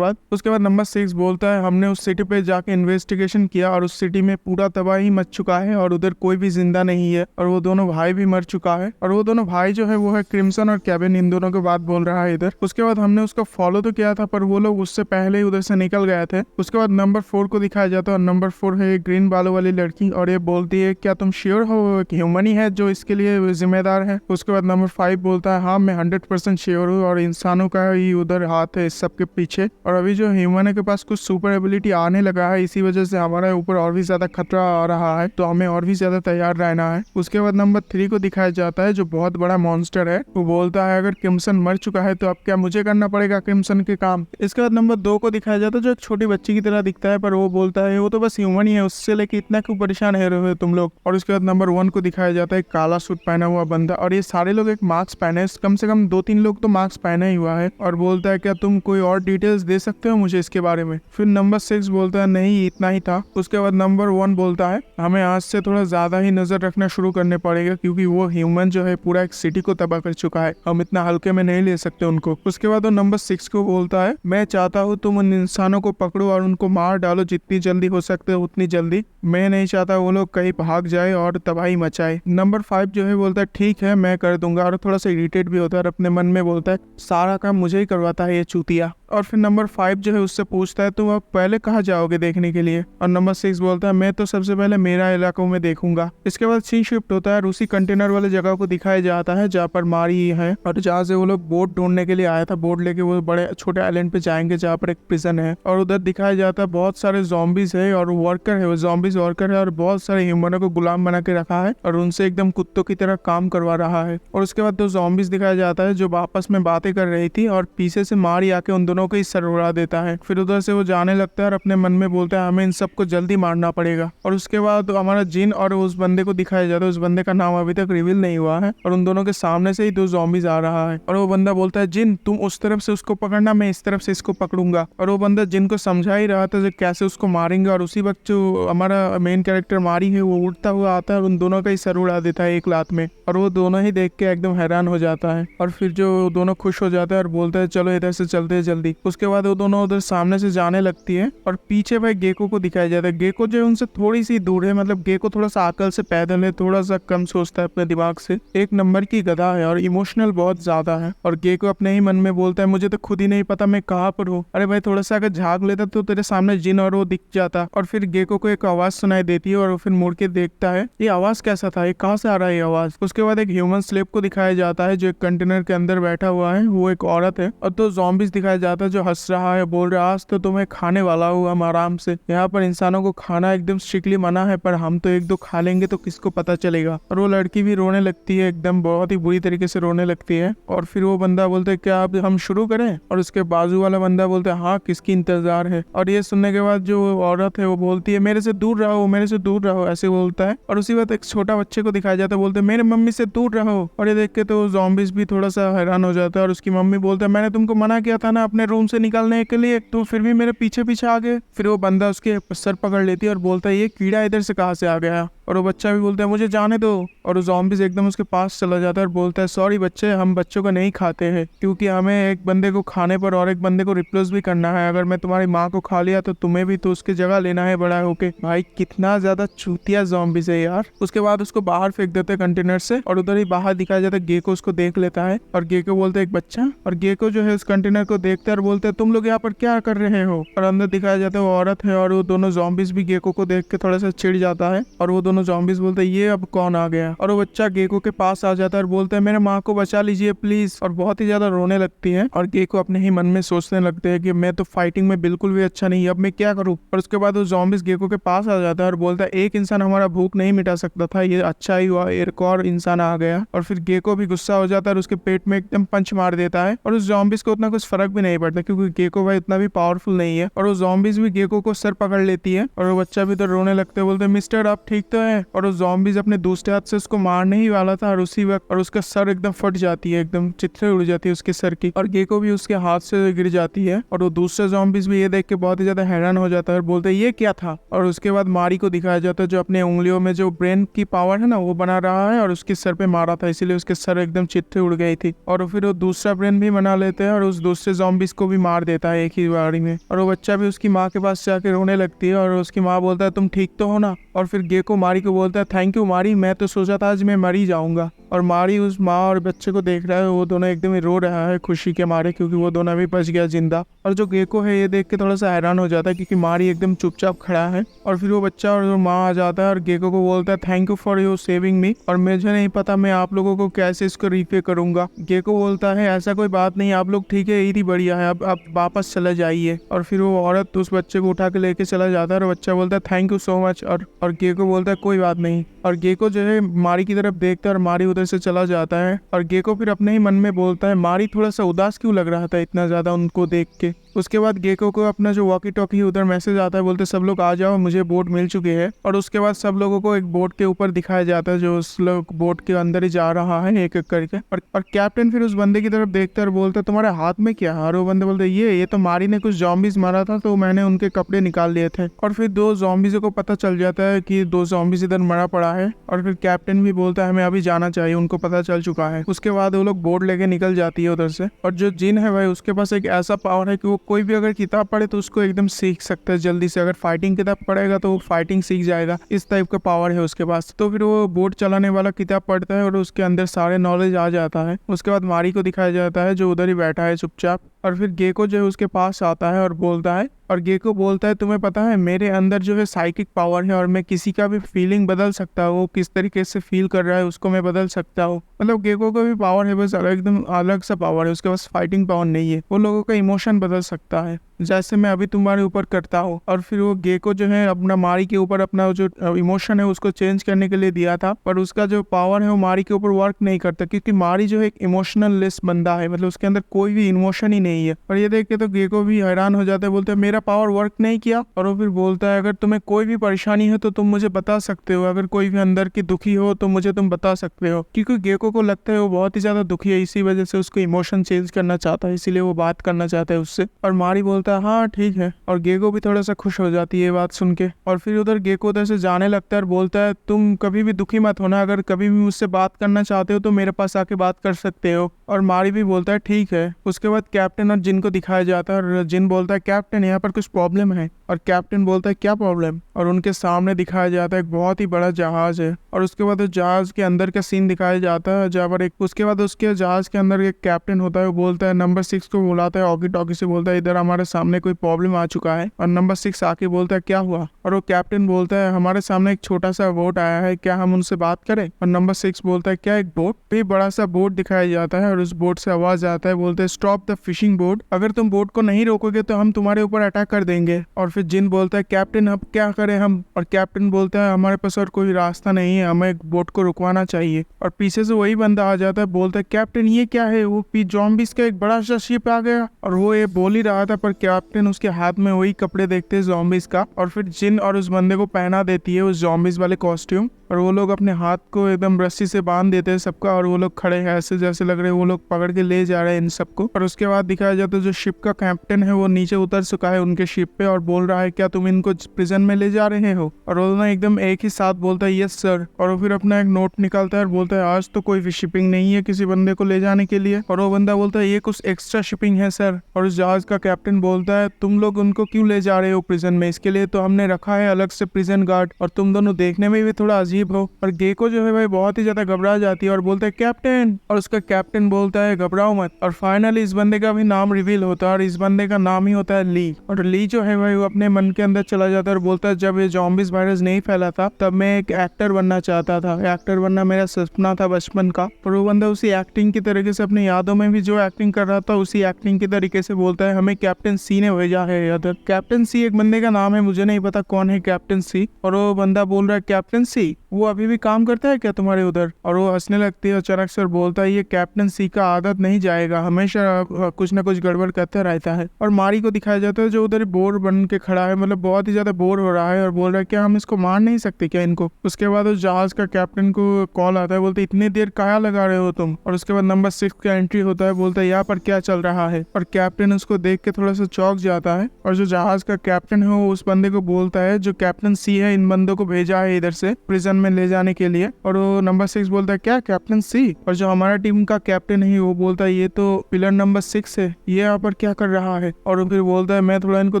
उसके बाद नंबर 6 बोलता है हमने उस सिटी पे जाके इन्वेस्टिगेशन किया और उस सिटी में पूरा तबाही मच चुका है और उधर कोई भी जिंदा नहीं है और वो दोनों भाई भी मर चुका है। और वो दोनों भाई जो है वो है क्रिम्सन और केविन, इन दोनों की बात बोल रहा है इधर। उसके बाद हमने उसको फॉलो तो किया था पर वो लोग उससे पहले ही उधर से निकल गए थे। उसके बाद नंबर 4 को दिखाया जाता है और नंबर 4 है एक ग्रीन बालों वाली लड़की और ये बोलती है क्या तुम श्योर हो कि ह्यूमन ही है जो इसके लिए जिम्मेदार है। उसके बाद नंबर 5 बोलता है हाँ मैं 100% श्योर हूँ और इंसानों का ही उधर हाथ है इस सब के पीछे और अभी जो ह्यूमन के पास कुछ सुपर एबिलिटी आने लगा है, इसी वजह से हमारे ऊपर और भी ज्यादा खतरा आ रहा है, तो हमें और भी ज्यादा तैयार रहना है। उसके बाद नंबर 3 को दिखाया जाता है जो बहुत बड़ा मॉन्स्टर है। वो बोलता है अगर क्रिम्सन मर चुका है तो अब क्या मुझे करना पड़ेगा क्रिम्सन के काम। इसके बाद नंबर 2 को दिखाया जाता है जो एक छोटी बच्ची की तरह दिखता है पर वो बोलता है वो तो बस ह्यूमन ही है, उससे लेके इतना क्यों परेशान है रहे हो तुम लोग। और उसके बाद नंबर 1 को दिखाया जाता है काला सूट पहना हुआ बंदा और ये सारे लोग एक मास्क पहने, कम से कम 2-3 लोग तो मास्क पहना ही हुआ है और बोलता है क्या तुम कोई और डिटेल्स दे सकते हो मुझे इसके बारे में। फिर नंबर 6 बोलता है नहीं इतना ही था। उसके बाद नंबर 1 बोलता है हमें आज से थोड़ा ज्यादा ही नजर रखना शुरू करने पड़ेगा क्योंकि वो ह्यूमन जो है पूरा एक सिटी को तबाह कर चुका है, हम इतना हल्के में नहीं ले सकते उनको। उसके बाद वो नंबर 6 को बोलता है मैं चाहता हूँ तुम उन इंसानों को पकड़ो और उनको मार डालो जितनी जल्दी हो सकते हो उतनी जल्दी, मैं नहीं चाहता वो लोग कहीं भाग जाए और तबाही मचाए। नंबर 5 जो है बोलता है ठीक है मैं कर दूंगा और थोड़ा सा इरिटेट भी होता है और अपने मन में बोलता है सारा काम मुझे ही करवाता है ये चूतिया। और फिर नंबर 5 जो है उससे पूछता है तुम अब पहले कहाँ जाओगे देखने के लिए, और नंबर 6 बोलता है मैं तो सबसे पहले मेरा इलाकों में देखूंगा। इसके बाद सीन शिफ्ट होता है और उसी कंटेनर वाले जगह को दिखाया जाता है जहाँ पर मारी है और जहाँ से वो लोग बोट ढूंढने के लिए आया था, बोट लेके वो बड़े छोटे आइलैंड पे जाएंगे जहाँ पर एक प्रिजन है और उधर दिखाया जाता है बहुत सारे ज़ॉम्बीज है और वर्कर है, वो ज़ॉम्बीज वर्कर है और बहुत सारे ह्यूमनों को गुलाम बना के रखा है और उनसे एकदम कुत्तों की तरह काम करवा रहा है। और उसके बाद 2 ज़ॉम्बीज दिखाया जाता है जो आपस में बातें कर रही थी और पीछे से मारी आके उन दोनों को ही सर उड़ा देता है। फिर उधर से वो जाने लगता है और अपने मन में बोलता है हमें इन सबको जल्दी मारना पड़ेगा। और उसके बाद हमारा जिन और उस बंदे को दिखाया जाता है, उस बंदे का नाम अभी तक रिवील नहीं हुआ है और उन दोनों के सामने से ही 2 ज़ॉम्बीज आ रहा है और वो बंदा बोलता है जिन तुम उस तरफ से उसको पकड़ना, मैं इस तरफ से इसको पकड़ूंगा। और वो बंदा जिन को समझा ही रहा था कैसे उसको मारेंगे और उसी वक्त जो हमारा मेन कैरेक्टर मारी है वो उड़ता हुआ आता है और उन दोनों का ही सर उड़ा देता है एक लात में और वो दोनों ही देख के एकदम हैरान हो जाता है और फिर जो दोनों खुश हो जाता है और बोलता है चलो इधर से चलते हैं जल्दी। उसके बाद वो दोनों उधर सामने से जाने लगती है और पीछे भाई गेको को दिखाया जाता है। गेको जो है उनसे थोड़ी सी दूर है, मतलब गेको थोड़ा सा अकल से पैदल है, थोड़ा सा कम सोचता है अपने दिमाग से, एक नंबर की गधा है और इमोशनल बहुत ज्यादा है। और गेको अपने ही मन में बोलता है मुझे तो खुद ही नहीं पता मैं कहाँ पर हूँ। अरे भाई थोड़ा सा अगर झाँक लेता तो तेरे सामने जिन और वो दिख जाता। और फिर गेको को एक आवाज सुनाई देती है और वो फिर मुड़ के देखता है ये आवाज कैसा था, ये कहाँ से आ रहा है ये आवाज। उसके बाद एक ह्यूमन स्लेव को दिखाया जाता है जो एक कंटेनर के अंदर बैठा हुआ है, वो एक औरत है। और 2 ज़ॉम्बीज दिखाया जाता है जो हंस रहा है, बोल रहा है आज तो तुम्हें खाने वाला हूँ हम आराम से, यहाँ पर इंसानों को खाना एकदम स्ट्रिक्टली मना है पर हम तो 1-2 खा लेंगे तो किसको पता चलेगा। और वो लड़की भी रोने लगती है, एकदम बहुत ही बुरी तरीके से रोने लगती है। और फिर वो बंदा बोलता है क्या अब हम शुरू करें, और उसके बाजू वाला बंदा बोलता है हाँ किसकी इंतजार है। और ये सुनने के बाद जो औरत है वो बोलती है मेरे से दूर रहो, मेरे से दूर रहो, ऐसे बोलता है। और उसी वक्त एक छोटा बच्चे को दिखाया जाता है, बोलते मेरे मम्मी से दूर रहो। और ये देख के तो ज़ॉम्बीज भी थोड़ा सा हैरान हो जाता है और उसकी मम्मी बोलता है मैंने तुमको मना किया था ना अपने रूम से निकलने के लिए, तो फिर भी मेरे पीछे पीछे आ गए। फिर वो बंदा उसके सर पकड़ लेती है और बोलता है ये कीड़ा इधर से कहाँ से आ गया। और वो बच्चा भी बोलता है मुझे जाने दो। और वो ज़ॉम्बीज एकदम उसके पास चला जाता है और बोलता है सॉरी बच्चे, हम बच्चों को नहीं खाते हैं क्योंकि हमें एक बंदे को खाने पर और एक बंदे को रिप्लेस भी करना है। अगर मैं तुम्हारी माँ को खा लिया तो तुम्हें भी तो उसकी जगह लेना है बड़ा होके। भाई कितना ज्यादा चूतिया ज़ॉम्बीज है यार। उसके बाद उसको बाहर फेंक देते हैं कंटेनर से और उधर ही बाहर दिखाया जाता है गेको उसको देख लेता है और गेको बोलता है एक बच्चा। और गेको जो है उस कंटेनर को देखता है और बोलता है तुम लोग यहाँ पर क्या कर रहे हो। और अंदर दिखाया जाता है वो औरत है और वो दोनों ज़ॉम्बीज भी गेको को देख के थोड़ा सा चिढ़ जाता है और वो दोनों ज़ॉम्बीज बोलते हैं ये अब कौन आ गया। और वो बच्चा गेको के पास आ जाता है और बोलता है मेरे माँ को बचा लीजिए प्लीज। और बहुत ही ज्यादा रोने लगती है और गेको अपने ही मन में सोचने लगते हैं कि मैं तो फाइटिंग में बिल्कुल भी अच्छा नहीं, अब मैं क्या करूँ। और उसके बाद वो ज़ॉम्बीज गेको के पास आ जाता है और बोलता है एक इंसान हमारा भूख नहीं मिटा सकता था, ये अच्छा ही हुआ एक और इंसान आ गया। और फिर गेको भी गुस्सा हो जाता है और उसके पेट में एकदम पंच मार देता है और उस ज़ॉम्बीज को उतना कुछ फर्क भी नहीं पड़ता क्योंकि गेको भाई उतना भी पावरफुल नहीं है। और वो ज़ॉम्बीज भी गेको को सर पकड़ लेती है और वो बच्चा भी तो रोने लगता है, बोलते मिस्टर आप ठीक तो है और वो ज़ॉम्बीज अपने दूसरे हाथ से उसको मारने ही वाला था और उसी वक्त और उसका सर एकदम फट जाती है, एकदम चित्रे उड़ जाती है उसके सर की और गेको भी उसके हाथ से गिर जाती है। और वो दूसरे ज़ॉम्बीज भी ये देख के बहुत ही ज्यादा हैरान हो जाता है और बोलते हैं ये क्या था। और उसके बाद मारी को दिखाया जाता है जो अपने उंगलियों में जो ब्रेन की पावर है ना वो बना रहा है और उसके सर पे मारा था, इसीलिए उसके सर एकदम चित्रे उड़ गई थी। और फिर वो दूसरा ब्रेन भी बना लेते हैं और उस दूसरे ज़ॉम्बीज को भी मार देता है एक ही बारी में। और वो बच्चा भी उसकी माँ के पास जाके रोने लगती है और उसकी माँ बोलता है तुम ठीक तो हो ना। और फिर गेको मारी को बोलता है थैंक यू मारी, मैं तो सोचा था आज मैं मर ही जाऊंगा। और मारी उस माँ और बच्चे को देख रहा है, वो दोनों एकदम ही रो रहा है खुशी के मारे क्योंकि वो दोनों भी बच गया जिंदा। और जो गेको है ये देख के थोड़ा सा हैरान हो जाता है क्योंकि मारी एकदम चुपचाप खड़ा है। और फिर वो बच्चा और माँ आ जाता है और गेको को बोलता है thank you for your saving मी, और मुझे नहीं पता मैं आप लोगों को कैसे इसको रीपे करूंगा। गेको बोलता है ऐसा कोई बात नहीं, आप लोग ठीक है, यही बढ़िया है, अब आप वापस चले जाइए। और फिर वो औरत उस बच्चे को उठा के लेके चला जाता है और बच्चा बोलता है थैंक यू सो मच। और गेको बोलता है कोई बात नहीं। और गेको जो है मारी की तरफ देखता है और मारी उधर से चला जाता है। और गेको फिर अपने ही मन में बोलता है मारी थोड़ा सा उदास क्यों लग रहा था इतना ज्यादा उनको देख के। उसके बाद गेको को अपना जो वॉकी टॉकी उधर मैसेज आता है, बोलते सब लोग आ जाओ मुझे बोट मिल चुकी है। और उसके बाद सब लोगों को एक बोट के ऊपर दिखाया जाता है जो उस लोग बोट के अंदर ही जा रहा है एक एक करके। और कैप्टन फिर उस बंदे की तरफ देखता है और बोलता है तुम्हारे हाथ में क्या है। और वो बंदे बोलते ये तो मारी ने कुछ ज़ॉम्बीज मारा था तो मैंने उनके कपड़े निकाल लिए थे। और फिर दो ज़ॉम्बीज़ों को पता चल जाता है कि दो ज़ॉम्बीज इधर मरा पड़ा है। और फिर कैप्टन भी बोलता है हमें अभी जाना चाहिए, उनको पता चल चुका है। उसके बाद वो लोग बोट लेके निकल जाती है उधर से। और जो जिन है भाई उसके पास एक ऐसा पावर है कि वो कोई भी अगर किताब पढ़े तो उसको एकदम सीख सकता है जल्दी से। अगर फाइटिंग किताब पढ़ेगा तो वो फाइटिंग सीख जाएगा, इस टाइप का पावर है उसके पास। तो फिर वो बोट चलाने वाला किताब पढ़ता है और उसके अंदर सारे नॉलेज आ जाता है। उसके बाद मारी को दिखाया जाता है जो उधर ही बैठा है चुपचाप। और फिर गेको जो है उसके पास आता है और बोलता है, और गेको बोलता है तुम्हें पता है मेरे अंदर जो है साइकिक पावर है और मैं किसी का भी फीलिंग बदल सकता हूँ, वो किस तरीके से फील कर रहा है उसको मैं बदल सकता हूँ। मतलब गेको का भी पावर है, बस एकदम अलग सा पावर है, उसके पास फाइटिंग पावर नहीं है। वो लोगों का इमोशन बदल सकता है जैसे मैं अभी तुम्हारे ऊपर करता हूँ। और फिर वो गेको जो है अपना मारी के ऊपर अपना जो इमोशन है उसको चेंज करने के लिए दिया था, पर उसका जो पावर है वो मारी के ऊपर वर्क नहीं करता क्योंकि मारी जो है एक इमोशनल लेस बंदा है, मतलब उसके अंदर कोई भी इमोशन ही नहीं है। और ये देख के तो गेको भी हैरान हो जाता है, बोलते हैं मेरा पावर वर्क नहीं किया। और वो फिर बोलता है अगर तुम्हें कोई भी परेशानी है तो तुम मुझे बता सकते हो, अगर कोई भी अंदर की दुखी हो तो मुझे तुम बता सकते हो। क्योंकि गेको को लगता है वो बहुत ही ज्यादा दुखी है, इसी वजह से उसको इमोशन चेंज करना चाहता है, इसीलिए वो बात करना चाहता है उससे। और मारी बोलता है हाँ ठीक है। और गेको भी थोड़ा सा खुश हो जाती है ये बात सुन के। और फिर उधर गेको उधर से जाने लगता है और बोलता है तुम कभी भी दुखी मत होना, अगर कभी भी मुझसे बात करना चाहते हो तो मेरे पास आके बात कर सकते हो। और मारी भी बोलता है ठीक है। उसके बाद कैप्टन और जिन को दिखाया जाता है और जिन बोलता है कैप्टन यहाँ पर कुछ प्रॉब्लम है। और कैप्टन बोलता है क्या प्रॉब्लम। और उनके सामने दिखाया जाता है एक बहुत ही बड़ा जहाज है। और उसके बाद उस जहाज के अंदर का सीन दिखाया जाता है जहाँ पर उसके बाद उसके जहाज के अंदर एक कैप्टन होता है, वो बोलता है नंबर 6 को बुलाता है, वॉकी टॉकी से बोलता है इधर हमारे सामने कोई प्रॉब्लम आ चुका है। और नंबर 6 आके बोलता है क्या हुआ। और वो कैप्टन बोलता है हमारे सामने एक छोटा सा बोट आया है, क्या हम उनसे बात करें। और नंबर 6 बोलता है क्या एक बोट। भी बड़ा सा बोट दिखाया जाता है और उस बोट से आवाज आता है, बोलते हैं स्टॉप द फिशिंग बोट, अगर तुम बोट को नहीं रोकोगे तो हम तुम्हारे ऊपर अटैक कर देंगे। और फिर जिन बोलता है कैप्टन अब क्या करें हम। और कैप्टन बोलता है हमारे पास और कोई रास्ता नहीं है, हमें बोट को रुकवाना चाहिए। और पीछे से वही बंदा आ जाता है, बोलता है कैप्टन ये क्या है, वो ज़ॉम्बीज़ का एक बड़ा सा शिप आ गया। और वो ये बोल ही रहा था पर कैप्टन उसके हाथ में वही कपड़े देखते हैं ज़ॉम्बीज़ का। और फिर जिन और उस बंदे को पहना देती है उस ज़ॉम्बीज़ वाले कॉस्ट्यूम। और वो लोग अपने हाथ को एकदम रस्सी से बांध देते हैं सबका। और वो लोग खड़े हैं ऐसे जैसे लग रहे हैं वो लोग पकड़ के ले जा रहे हैं इन सबको। और उसके बाद दिखाया जाता है जो शिप का कैप्टन है वो नीचे उतर चुका है उनके शिप पे और बोल रहा है क्या तुम इनको प्रिजन में ले जा रहे हो। और वो ना एकदम एक ही साथ बोलता है यस सर। और वो फिर अपना एक नोट निकालता है और बोलता है आज तो कोई भी शिपिंग नहीं है किसी बंदे को ले जाने के लिए। और वो बंदा बोलता है ये कुछ एक्स्ट्रा शिपिंग है सर। और उस जहाज का कैप्टन बोलता है तुम लोग उनको क्यों ले जा रहे हो प्रिजन में, इसके लिए तो हमने रखा है अलग से प्रिजन गार्ड, और तुम दोनों देखने में भी थोड़ा अजीब हो। और गेको जो है भाई बहुत ही ज्यादा घबरा जाती है और बोलता है कैप्टन। और उसका कैप्टन बोलता है घबराओ मत। और फाइनली इस बंदे का भी नाम रिवील होता है और इस बंदे का नाम ही होता है ली। और ली जो है भाई वो अपने मन के अंदर चला जाता है और बोलता है जब ये ज़ॉम्बीज़ वायरस नहीं फैला था तब मैं एक एक्टर बनना चाहता था, एक्टर बनना मेरा सपना था बचपन का। और वो बंदा उसी एक्टिंग की तरीके से अपनी यादों में भी जो एक्टिंग कर रहा था उसी एक्टिंग की तरीके से बोलता है हमें कैप्टन सी ने भेजा है इधर। कैप्टन सी एक बंदे का नाम है, मुझे नहीं पता कौन है कैप्टन सी। और वो बंदा बोल रहा है कैप्टन सी वो अभी भी काम करता है क्या तुम्हारे उधर? और वो हंसने लगती है अचानक से और बोलता है ये कैप्टन सी का आदत नहीं जाएगा, हमेशा कुछ ना कुछ गड़बड़ करता रहता है। और मारी को दिखाया जाता है जो उधर बोर बन के खड़ा है, मतलब बहुत ही ज्यादा बोर हो रहा है और बोल रहा है क्या हम इसको मार नहीं सकते क्या इनको? उसके बाद उस जहाज का कैप्टन को कॉल आता है, बोलते इतनी देर काया लगा रहे हो तुम? और उसके बाद नंबर 6 का एंट्री होता है, बोलता है यहाँ पर क्या चल रहा है? और कैप्टन उसको देख के थोड़ा सा चौंक जाता है और जो जहाज का कैप्टन है वो उस बंदे को बोलता है जो कैप्टन सी है इन बंदों को भेजा है इधर से प्रिजन में ले जाने के लिए। और वो नंबर 6 बोलता है क्या कैप्टन सी? और जो हमारा टीम का कैप्टन है वो बोलता है ये तो पिलर नंबर 6 है, ये यहाँ पर क्या कर रहा है? और वो फिर बोलता है मैं थोड़ा इनको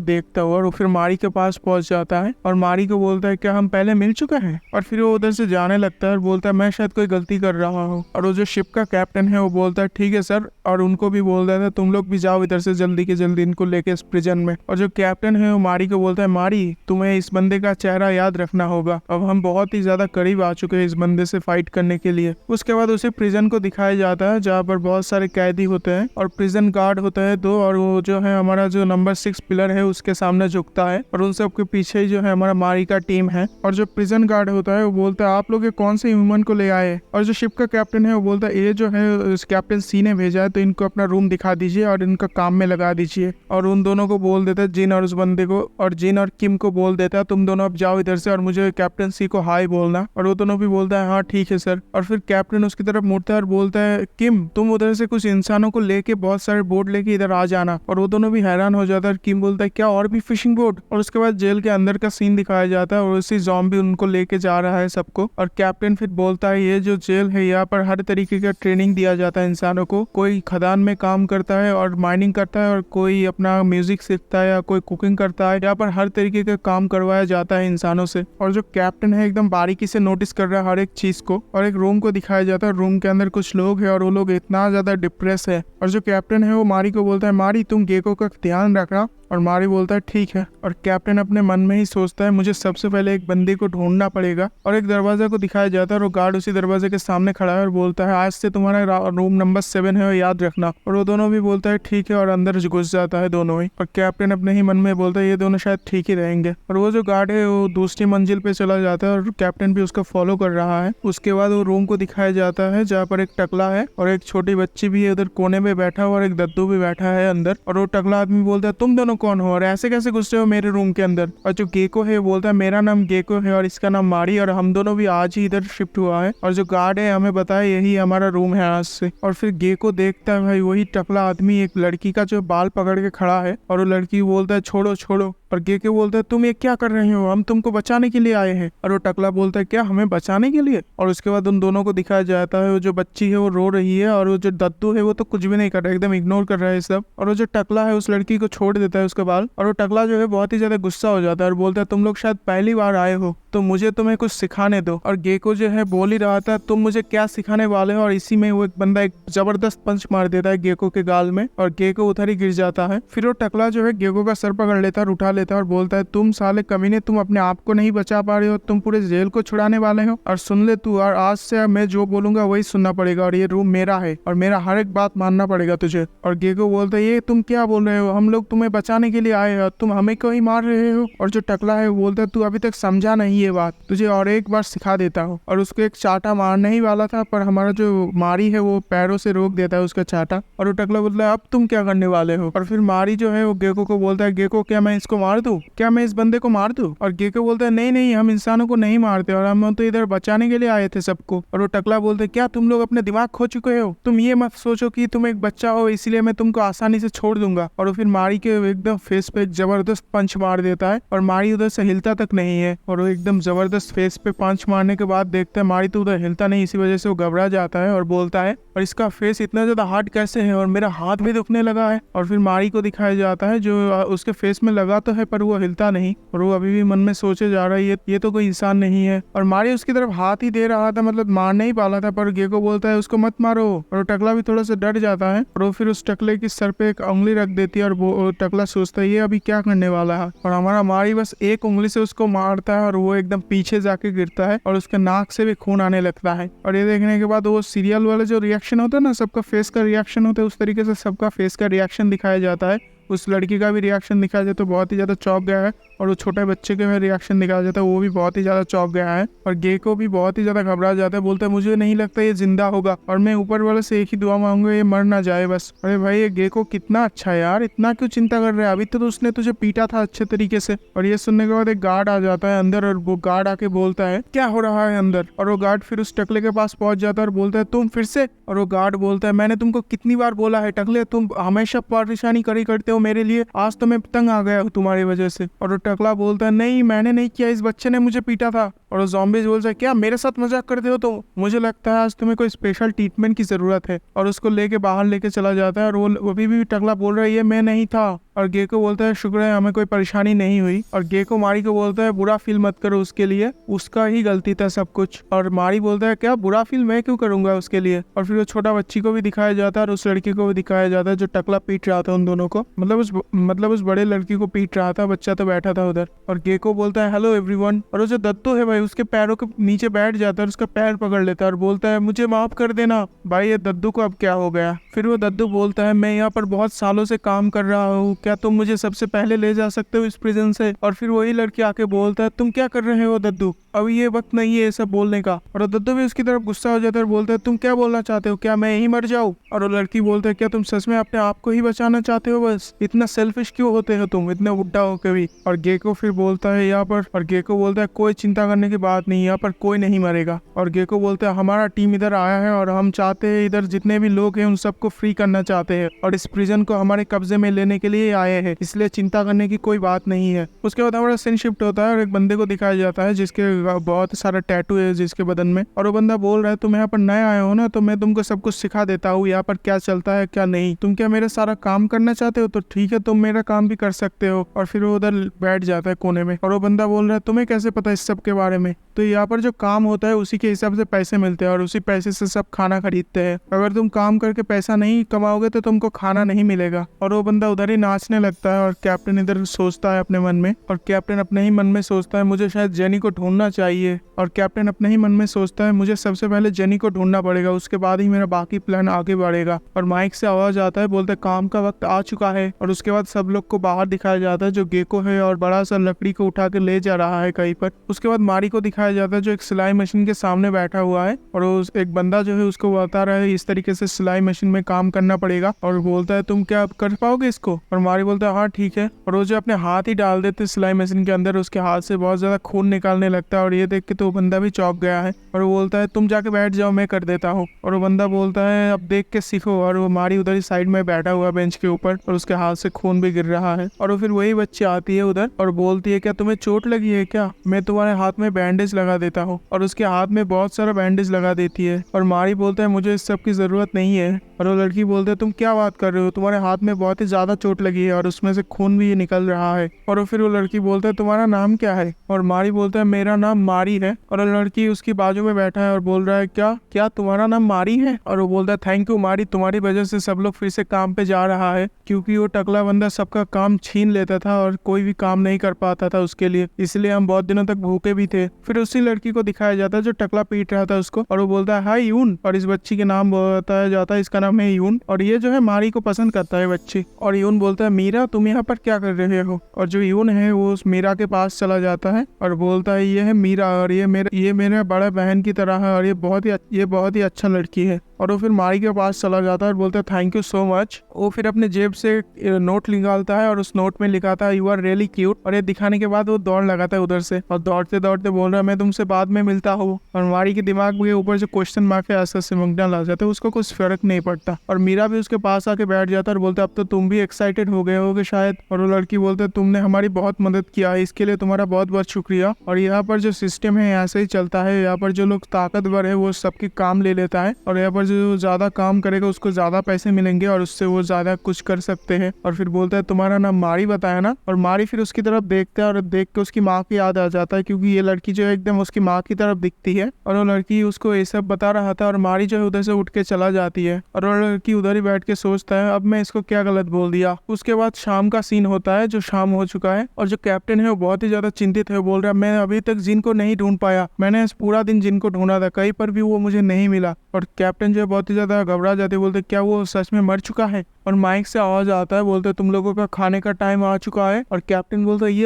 देखता हूँ। और वो फिर मारी के पास पहुंच जाता है और मारी को बोलता है क्या हम पहले मिल चुके हैं? और फिर वो उधर से जाने लगता है और बोलता है मैं शायद कोई गलती कर रहा हूँ। और वो जो शिप का कैप्टन है वो बोलता है ठीक है सर, और उनको भी बोल देता है तुम लोग भी जाओ इधर से जल्दी के जल्दी इनको लेके इस प्रिजन में। और जो कैप्टन है वो मारी को बोलता है मारी तुम्हें इस बंदे का चेहरा याद रखना होगा, अब हम बहुत ही ज्यादा करीब आ चुके हैं इस बंदे से फाइट करने के लिए। उसके बाद उसे प्रिजन को दिखाया जाता है जहाँ पर बहुत सारे कैदी होते हैं और प्रिजन गार्ड होता है 2, और वो जो है हमारा जो नंबर 6 पिलर है उसके सामने झुकता है और उन सबके पीछे ही जो है हमारा मारी का टीम है। और जो प्रिजन गार्ड होता है वो बोलता है आप लोग ये कौन से ह्यूमन को ले आए? और जो शिप का कैप्टन है वो बोलता है ये जो है कैप्टन सी ने भेजा है तो इनको अपना रूम दिखा दीजिए और इनका काम में लगा दीजिए। और उन दोनों को बोल देता है जिन और उस बंदे को, और जिन और किम को बोल देता है तुम दोनों अब जाओ इधर से और मुझे कैप्टन सी को हाई बोलना। और वो दोनों भी बोलता है हाँ ठीक है सर। और फिर कैप्टन उसकी तरफ मुड़ता है और बोलता है किम तुम उधर से कुछ इंसानों को लेके बहुत सारे बोट लेके इधर आ जाना। और वो दोनों भी हैरान हो जाता है और किम बोलता है क्या और भी फिशिंग बोट? और उसके बाद जेल के अंदर का सीन दिखाया जाता है और उसी ज़ॉम्बी उनको लेके जा रहा है सबको। और कैप्टन फिर बोलता है ये जो जेल है यहाँ पर हर तरीके का ट्रेनिंग दिया जाता है इंसानों को, कोई खदान में काम करता है और माइनिंग करता है और कोई अपना म्यूजिक सीखता है या कोई कुकिंग करता है, यहाँ पर हर तरीके का काम करवाया जाता है इंसानों से। और जो कैप्टन है एकदम बारीकी से नोटिस कर रहा है हर एक चीज को। और एक रूम को दिखाया जाता है, रूम के अंदर कुछ लोग हैं और वो लोग इतना ज्यादा डिप्रेस है। और जो कैप्टन है वो मारी को बोलता है मारी तुम गेको का ध्यान रखना। और मारी बोलता है ठीक है। और कैप्टन अपने मन में ही सोचता है मुझे सबसे पहले एक बंदे को ढूंढना पड़ेगा। और एक दरवाजा को दिखाया जाता है और वो गार्ड उसी दरवाजे के सामने खड़ा है और बोलता है आज से तुम्हारा रूम नंबर 7 है और याद रखना। और वो दोनों भी बोलता है ठीक है और अंदर घुस जाता है दोनों ही। और कैप्टन अपने ही मन में बोलता है ये दोनों शायद ठीक ही रहेंगे। और वो जो गार्ड है वो दूसरी मंजिल पे चला जाता है और कैप्टन भी उसको फॉलो कर रहा है। उसके बाद वो रूम को दिखाया जाता है जहाँ पर एक टकला है और एक छोटी बच्ची भी है उधर कोने में बैठा हुआ और एक दद्दू भी बैठा है अंदर। और वो टकला आदमी बोलता है तुम दोनों कौन हो और ऐसे कैसे घुस रहे हो मेरे रूम के अंदर? और जो गेको है बोलता है मेरा नाम गेको है और इसका नाम मारी और हम दोनों भी आज ही इधर शिफ्ट हुआ है। और जो गार्ड है हमें बताया यही हमारा रूम है आज से। और फिर गेको देखता है भाई वही टकला आदमी एक लड़की का जो बाल पकड़ के खड़ा है और वो लड़की बोलता है छोड़ो छोड़ो। और गेको बोलता है तुम ये क्या कर रहे हो, हम तुमको बचाने के लिए आए हैं। और वो टकला बोलता है क्या हमें बचाने के लिए? और उसके बाद उन दोनों को दिखाया जाता है वो जो बच्ची है वो रो रही है और वो जो दद्दू है वो तो कुछ भी नहीं कर रहा है, एकदम इग्नोर कर रहा है सब। और वो जो टकला है उस लड़की को छोड़ देता है उसके बाल। और वो टकला जो है बहुत ही ज्यादा गुस्सा हो जाता है और बोलता है तुम लोग शायद पहली बार आए हो तो मुझे तुम्हें कुछ सिखाने दो। और गेको जो है बोल ही रहा था तुम मुझे क्या सिखाने वाले हो। और इसी में वो एक बंदा एक जबरदस्त पंच मार देता है गेको के गाल में और गेको उधर ही गिर जाता है। फिर वो टकला जो है गेको का सर पकड़ लेता है और उठा लेता है और बोलता है तुम साले कमीने, तुम अपने आप को नहीं बचा पा रहे हो, तुम पूरे जेल को छुड़ाने वाले हो। और सुन ले तू, और आज से मैं जो बोलूंगा वही सुनना पड़ेगा और ये रूम मेरा है और मेरा हर एक बात मानना पड़ेगा तुझे। और गेको बोलता है ये तुम क्या बोल रहे हो, हम लोग तुम्हें बचाने के लिए आए हो, तुम हमें क्यों ही मार रहे हो। और जो टकला है वो बोलता है तू अभी तक समझा नहीं ये बात, तुझे और एक बार सिखा देता हूँ। और उसको एक चाटा मारने ही वाला था पर हमारा जो मारी है वो पैरों से रोक देता है उसका चाटा। और वो टकला बोलता है अब तुम क्या करने वाले हो। और फिर मारी जो है वो गेको को बोलता है गेको क्या मैं इसको मार दूं, क्या मैं इस बंदे को मार दूं। और गेको बोलता है नहीं नहीं हम इंसानों को नहीं मारते और हम तो इधर बचाने के लिए आए थे सबको। और वो टकला बोलता है क्या तुम लोग अपने दिमाग खो चुके हो, तुम ये मत सोचो कि तुम एक बच्चा हो इसलिए मैं तुमको आसानी से छोड़ दूंगा। और वो फिर मारी के एकदम फेस पे एक जबरदस्त पंच मार देता है और मारी उधर से हिलता तक नहीं है। और वो एकदम जबरदस्त फेस पे पंच मारने के बाद देखता है मारी तो उधर हिलता नहीं, इसी वजह से वो घबरा जाता है और बोलता है और इसका फेस इतना ज्यादा हार्ड कैसे है और मेरा हाथ भी दुखने लगा है। और फिर मारी को दिखाया जाता है जो उसके फेस में लगा तो है पर वो हिलता नहीं और वो अभी भी मन में सोचे जा रहा है ये तो कोई इंसान नहीं है। और मारी उसकी तरफ हाथ ही दे रहा था, मतलब मारने ही वाला था, पर गेको बोलता है उसको मत मारो। और टकला भी थोड़ा सा डर जाता है और वो फिर उस टकले की सर पे एक उंगली रख देती है और वो टकला सोचता है ये अभी क्या करने वाला है। और हमारा मारी बस एक उंगली से उसको मारता है और वो एकदम पीछे जाके गिरता है और उसके नाक से भी खून आने लगता है। और ये देखने के बाद वो सीरियल वाले जो रिएक्शन होता है ना, सबका फेस का रिएक्शन होता है, उस तरीके से सबका फेस का रिएक्शन दिखाया जाता है। उस लड़की का भी रिएक्शन दिखाया जाता है, बहुत ही ज्यादा चौंक गया है। और वो छोटे बच्चे का भी रिएक्शन दिखाया जाता है, वो भी बहुत ही ज्यादा चौंक गया है। और गेको भी बहुत ही ज्यादा घबरा जाता है, बोलता है मुझे नहीं लगता ये जिंदा होगा और मैं ऊपर वाले से एक ही दुआ मांगूंगा ये मर ना जाए बस। अरे भाई ये गेको कितना अच्छा है यार, इतना क्यों चिंता कर रहा है, अभी तो उसने तुझे पीटा था अच्छे तरीके से। और ये सुनने के बाद एक गार्ड आ जाता है अंदर और वो गार्ड आके बोलता है क्या हो रहा है अंदर। और वो गार्ड फिर उस टकले के पास पहुंच जाता है और बोलता है तुम फिर से। और वो गार्ड बोलता है मैंने तुमको कितनी बार बोला है टकले, तुम हमेशा परेशानी करी करते हो मेरे लिए, आज तो मैं तंग आ गया हूँ तुम्हारी वजह से। और वो टकला बोलता है नहीं मैंने नहीं किया, इस बच्चे ने मुझे पीटा था। और वो ज़ॉम्बीज बोलता है क्या मेरे साथ मजाक करते हो तुम, मुझे लगता है आज तुम्हें कोई स्पेशल ट्रीटमेंट की जरूरत है। और उसको लेके बाहर लेके चला जाता है और वो अभी भी टकला बोल रहा है ये मैं नहीं था। और गेको बोलता है शुक्र है हमें कोई परेशानी नहीं हुई। और गेको मारी को बोलता है बुरा फील मत करो उसके लिए, उसका ही गलती था सब कुछ। और मारी बोलता है क्या बुरा फील मैं क्यों करूंगा उसके लिए। और फिर वो छोटा बच्ची को भी दिखाया जाता है और उस लड़की को भी दिखाया जाता है जो टकला पीट रहा था उन दोनों को, मतलब उस बड़े लड़की को पीट रहा था, बच्चा तो बैठा था उधर। और गेको बोलता है हेलो एवरीवन। और वो जो दत्तू है भाई उसके पैरों के नीचे बैठ जाता है, उसका पैर पकड़ लेता है और बोलता है मुझे माफ कर देना। भाई ये दद्दू को अब क्या हो गया। फिर वो दद्दू बोलता है मैं यहाँ पर बहुत सालों से काम कर रहा हूँ, क्या तुम मुझे सबसे पहले ले जा सकते हो इस प्रिजन से। और फिर वही लड़की आके बोलता है तुम क्या कर रहे हो दद्दू, अभी ये वक्त नहीं है ये सब बोलने का। और दद्दू भी उसकी तरफ गुस्सा हो जाता है और बोलता है तुम क्या बोलना चाहते हो, क्या मैं यही मर जाऊँ। और वो लड़की बोलता है क्या तुम सच में अपने आप को ही बचाना चाहते हो, बस इतना सेल्फिश क्यों होते हो तुम इतने बुढ़ा होकर भी। और गेको फिर बोलता है यहाँ पर, और गेको बोलता है कोई चिंता करने की बात नहीं, यहाँ पर कोई नहीं मरेगा। और गेको बोलता है हमारा टीम इधर आया है और हम चाहते हैं इधर जितने भी लोग हैं उन सबको फ्री करना चाहते हैं और इस प्रिजन को हमारे कब्जे में लेने के लिए आए हैं, इसलिए चिंता करने की कोई बात नहीं है। उसके बाद हमारा सीन शिफ्ट होता है और एक बंदे को दिखाया जाता है जिसके बहुत सारा टैटू है जिसके बदन में। और वो बंदा बोल रहा है तुम यहाँ पर नए आए हो ना, तो मैं तुमको सब कुछ सिखा देता हूँ यहाँ पर क्या चलता है क्या नहीं, तुम क्या मेरा सारा काम करना चाहते हो तो ठीक है तुम मेरा काम भी कर सकते हो। और फिर वो उधर बैठ जाता है कोने में और वो बंदा बोल रहा है तुम्हें कैसे पता इस सब के बारे में, तो यहाँ पर जो काम होता है उसी के हिसाब से पैसे मिलते हैं और उसी पैसे से सब खाना खरीदते हैं, अगर तुम काम करके पैसा नहीं कमाओगे तो तुमको खाना नहीं मिलेगा। और वो बंदा उधर ही नाचने लगता है और कैप्टन इधर सोचता है अपने मन में, और कैप्टन अपने ही मन में सोचता है मुझे शायद जेनी को ढूंढना चाहिए। और कैप्टन अपने ही मन में सोचता है मुझे सबसे पहले जेनी को ढूंढना पड़ेगा, उसके बाद ही मेरा बाकी प्लान आगे बढ़ेगा। और माइक से आवाज आता है बोलते काम का वक्त आ चुका है। और उसके बाद सब लोग को बाहर दिखाया जाता है जो गेको है और बड़ा सा लकड़ी को उठा के ले जा रहा है कहीं पर। उसके बाद मारी को दिखाया जाता है जो एक सिलाई मशीन के सामने बैठा हुआ है और एक बंदा जो है उसको बता रहा है इस तरीके से सिलाई मशीन में काम करना पड़ेगा। और बोलता है तुम क्या कर पाओगे इसको। और मारी बोलता है हाँ ठीक है। और वो जो अपने हाथ ही डाल देते सिलाई मशीन के अंदर, उसके हाथ से बहुत ज्यादा खून निकालने लगता है और ये देख के तो बंदा भी चौंक गया है। और वो बोलता है तुम जाके बैठ जाओ मैं कर देता हूँ। और वो बंदा बोलता है अब देख के सीखो। और वो मारी उधर ही साइड में बैठा हुआ बेंच के ऊपर और उसके हाथ से खून भी गिर रहा है। और वो फिर वही बच्ची आती है उधर और बोलती है क्या तुम्हें चोट लगी है क्या, मैं तुम्हारे हाथ में बैंडेज लगा देता हूँ। और उसके हाथ में बहुत सारा बैंडेज लगा देती है। और मारी बोलता है मुझे इस सब की जरूरत नहीं है। और वो लड़की बोलते है तुम क्या बात कर रहे हो, तुम्हारे हाथ में बहुत ही ज्यादा चोट लगी है और उसमें से खून भी निकल रहा है। और फिर वो लड़की बोलता है तुम्हारा नाम क्या है। और मारी बोलता है मेरा नाम मारी है। और लड़की उसकी बाजू में बैठा है और बोल रहा है क्या तुम्हारा नाम मारी है। और वो बोलता है थैंक यू मारी, तुम्हारी वजह से सब लोग फिर से काम पे जा रहा है, क्योंकि वो टकला बंदा सबका काम छीन लेता था और कोई भी काम नहीं कर पाता था उसके लिए, इसलिए हम बहुत दिनों तक भूखे भी थे। फिर उसी लड़की को दिखाया जाता है जो टकला पीट रहा था उसको और वो बोलता है हाय यून। और इस बच्ची के नाम बताया जाता है, इसका नाम है यून और ये जो है मारी को पसंद करता है बच्ची। और यून बोलता है मीरा तुम यहाँ पर क्या कर रहे हो। और जो यून है वो उस मीरा के पास चला जाता है और बोलता है ये है मीरा और ये मेरे बड़ा बहन की तरह है और ये बहुत ही अच्छा लड़की है। और वो फिर मारी के पास चला जाता है और बोलता है थैंक यू सो मच। वो फिर अपने जेब से नोट निकालता है और उस नोट में लिखा था यू आर रियली क्यूट। और ये दिखाने के बाद वो दौड़ लगाता है उधर से और दौड़ते दौड़ते बोल रहा है मैं तुमसे बाद में मिलता हूँ। और मारी के दिमाग के ऊपर जो क्वेश्चन मार्क है ऐसा सिमकना लग जाता है, उसको कुछ फर्क नहीं पड़ता। और मीरा भी उसके पास आके बैठ जाता है और बोलता है अब तो तुम भी एक्साइटेड हो गए होगे शायद। और वो लड़की बोलते है तुमने हमारी बहुत मदद किया है, इसके लिए तुम्हारा बहुत बहुत शुक्रिया। और यहाँ पर जो सिस्टम है ऐसे ही चलता है, यहाँ पर जो लोग ताकतवर है वो सबके काम ले लेता है और यहाँ पर जो ज्यादा काम करेगा उसको ज्यादा पैसे मिलेंगे और उससे वो ज्यादा कुछ कर सकते हैं। और फिर बोलता है तुम्हारा नाम मारी बताया ना। और मारी फिर उसकी तरफ देखता है और देख के उसकी माँ की याद आ जाता है, क्योंकि ये लड़की जो है एकदम उसकी माँ की तरफ दिखती है। और वो लड़की उसको ये सब बता रहा था और मारी जो है उधर से उठ के चला जाती है और वो लड़की उधर ही बैठ के सोचता है अब मैं इसको क्या गलत बोल दिया। उसके बाद शाम का सीन होता है, जो शाम हो चुका है और जो कैप्टन है वो बहुत ही ज्यादा चिंतित है। वो बोल रहा है मैं अभी तक जिन को नहीं ढूंढ पाया, मैंने पूरा दिन जिन को ढूंढा था, कहीं पर भी वो मुझे नहीं मिला। और कैप्टन जो है बहुत ही ज्यादा घबरा जाते, बोलते क्या वो सच में मर चुका है। और माइक से आवाज आता है, बोलते तुम लोगों का खाने का टाइम आ चुका है। और कैप्टन बोलता है ये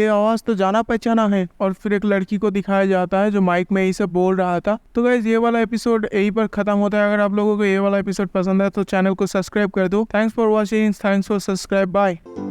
आवाज तो जाना पहचाना है। और फिर एक लड़की को दिखाया जाता है जो माइक में यही सब बोल रहा था। तो गाइस ये वाला एपिसोड यही पर खत्म होता है। अगर आप लोगों को ये वाला एपिसोड पसंद है तो चैनल को सब्सक्राइब कर दो। Thanks for watching, thanks for subscribe, bye.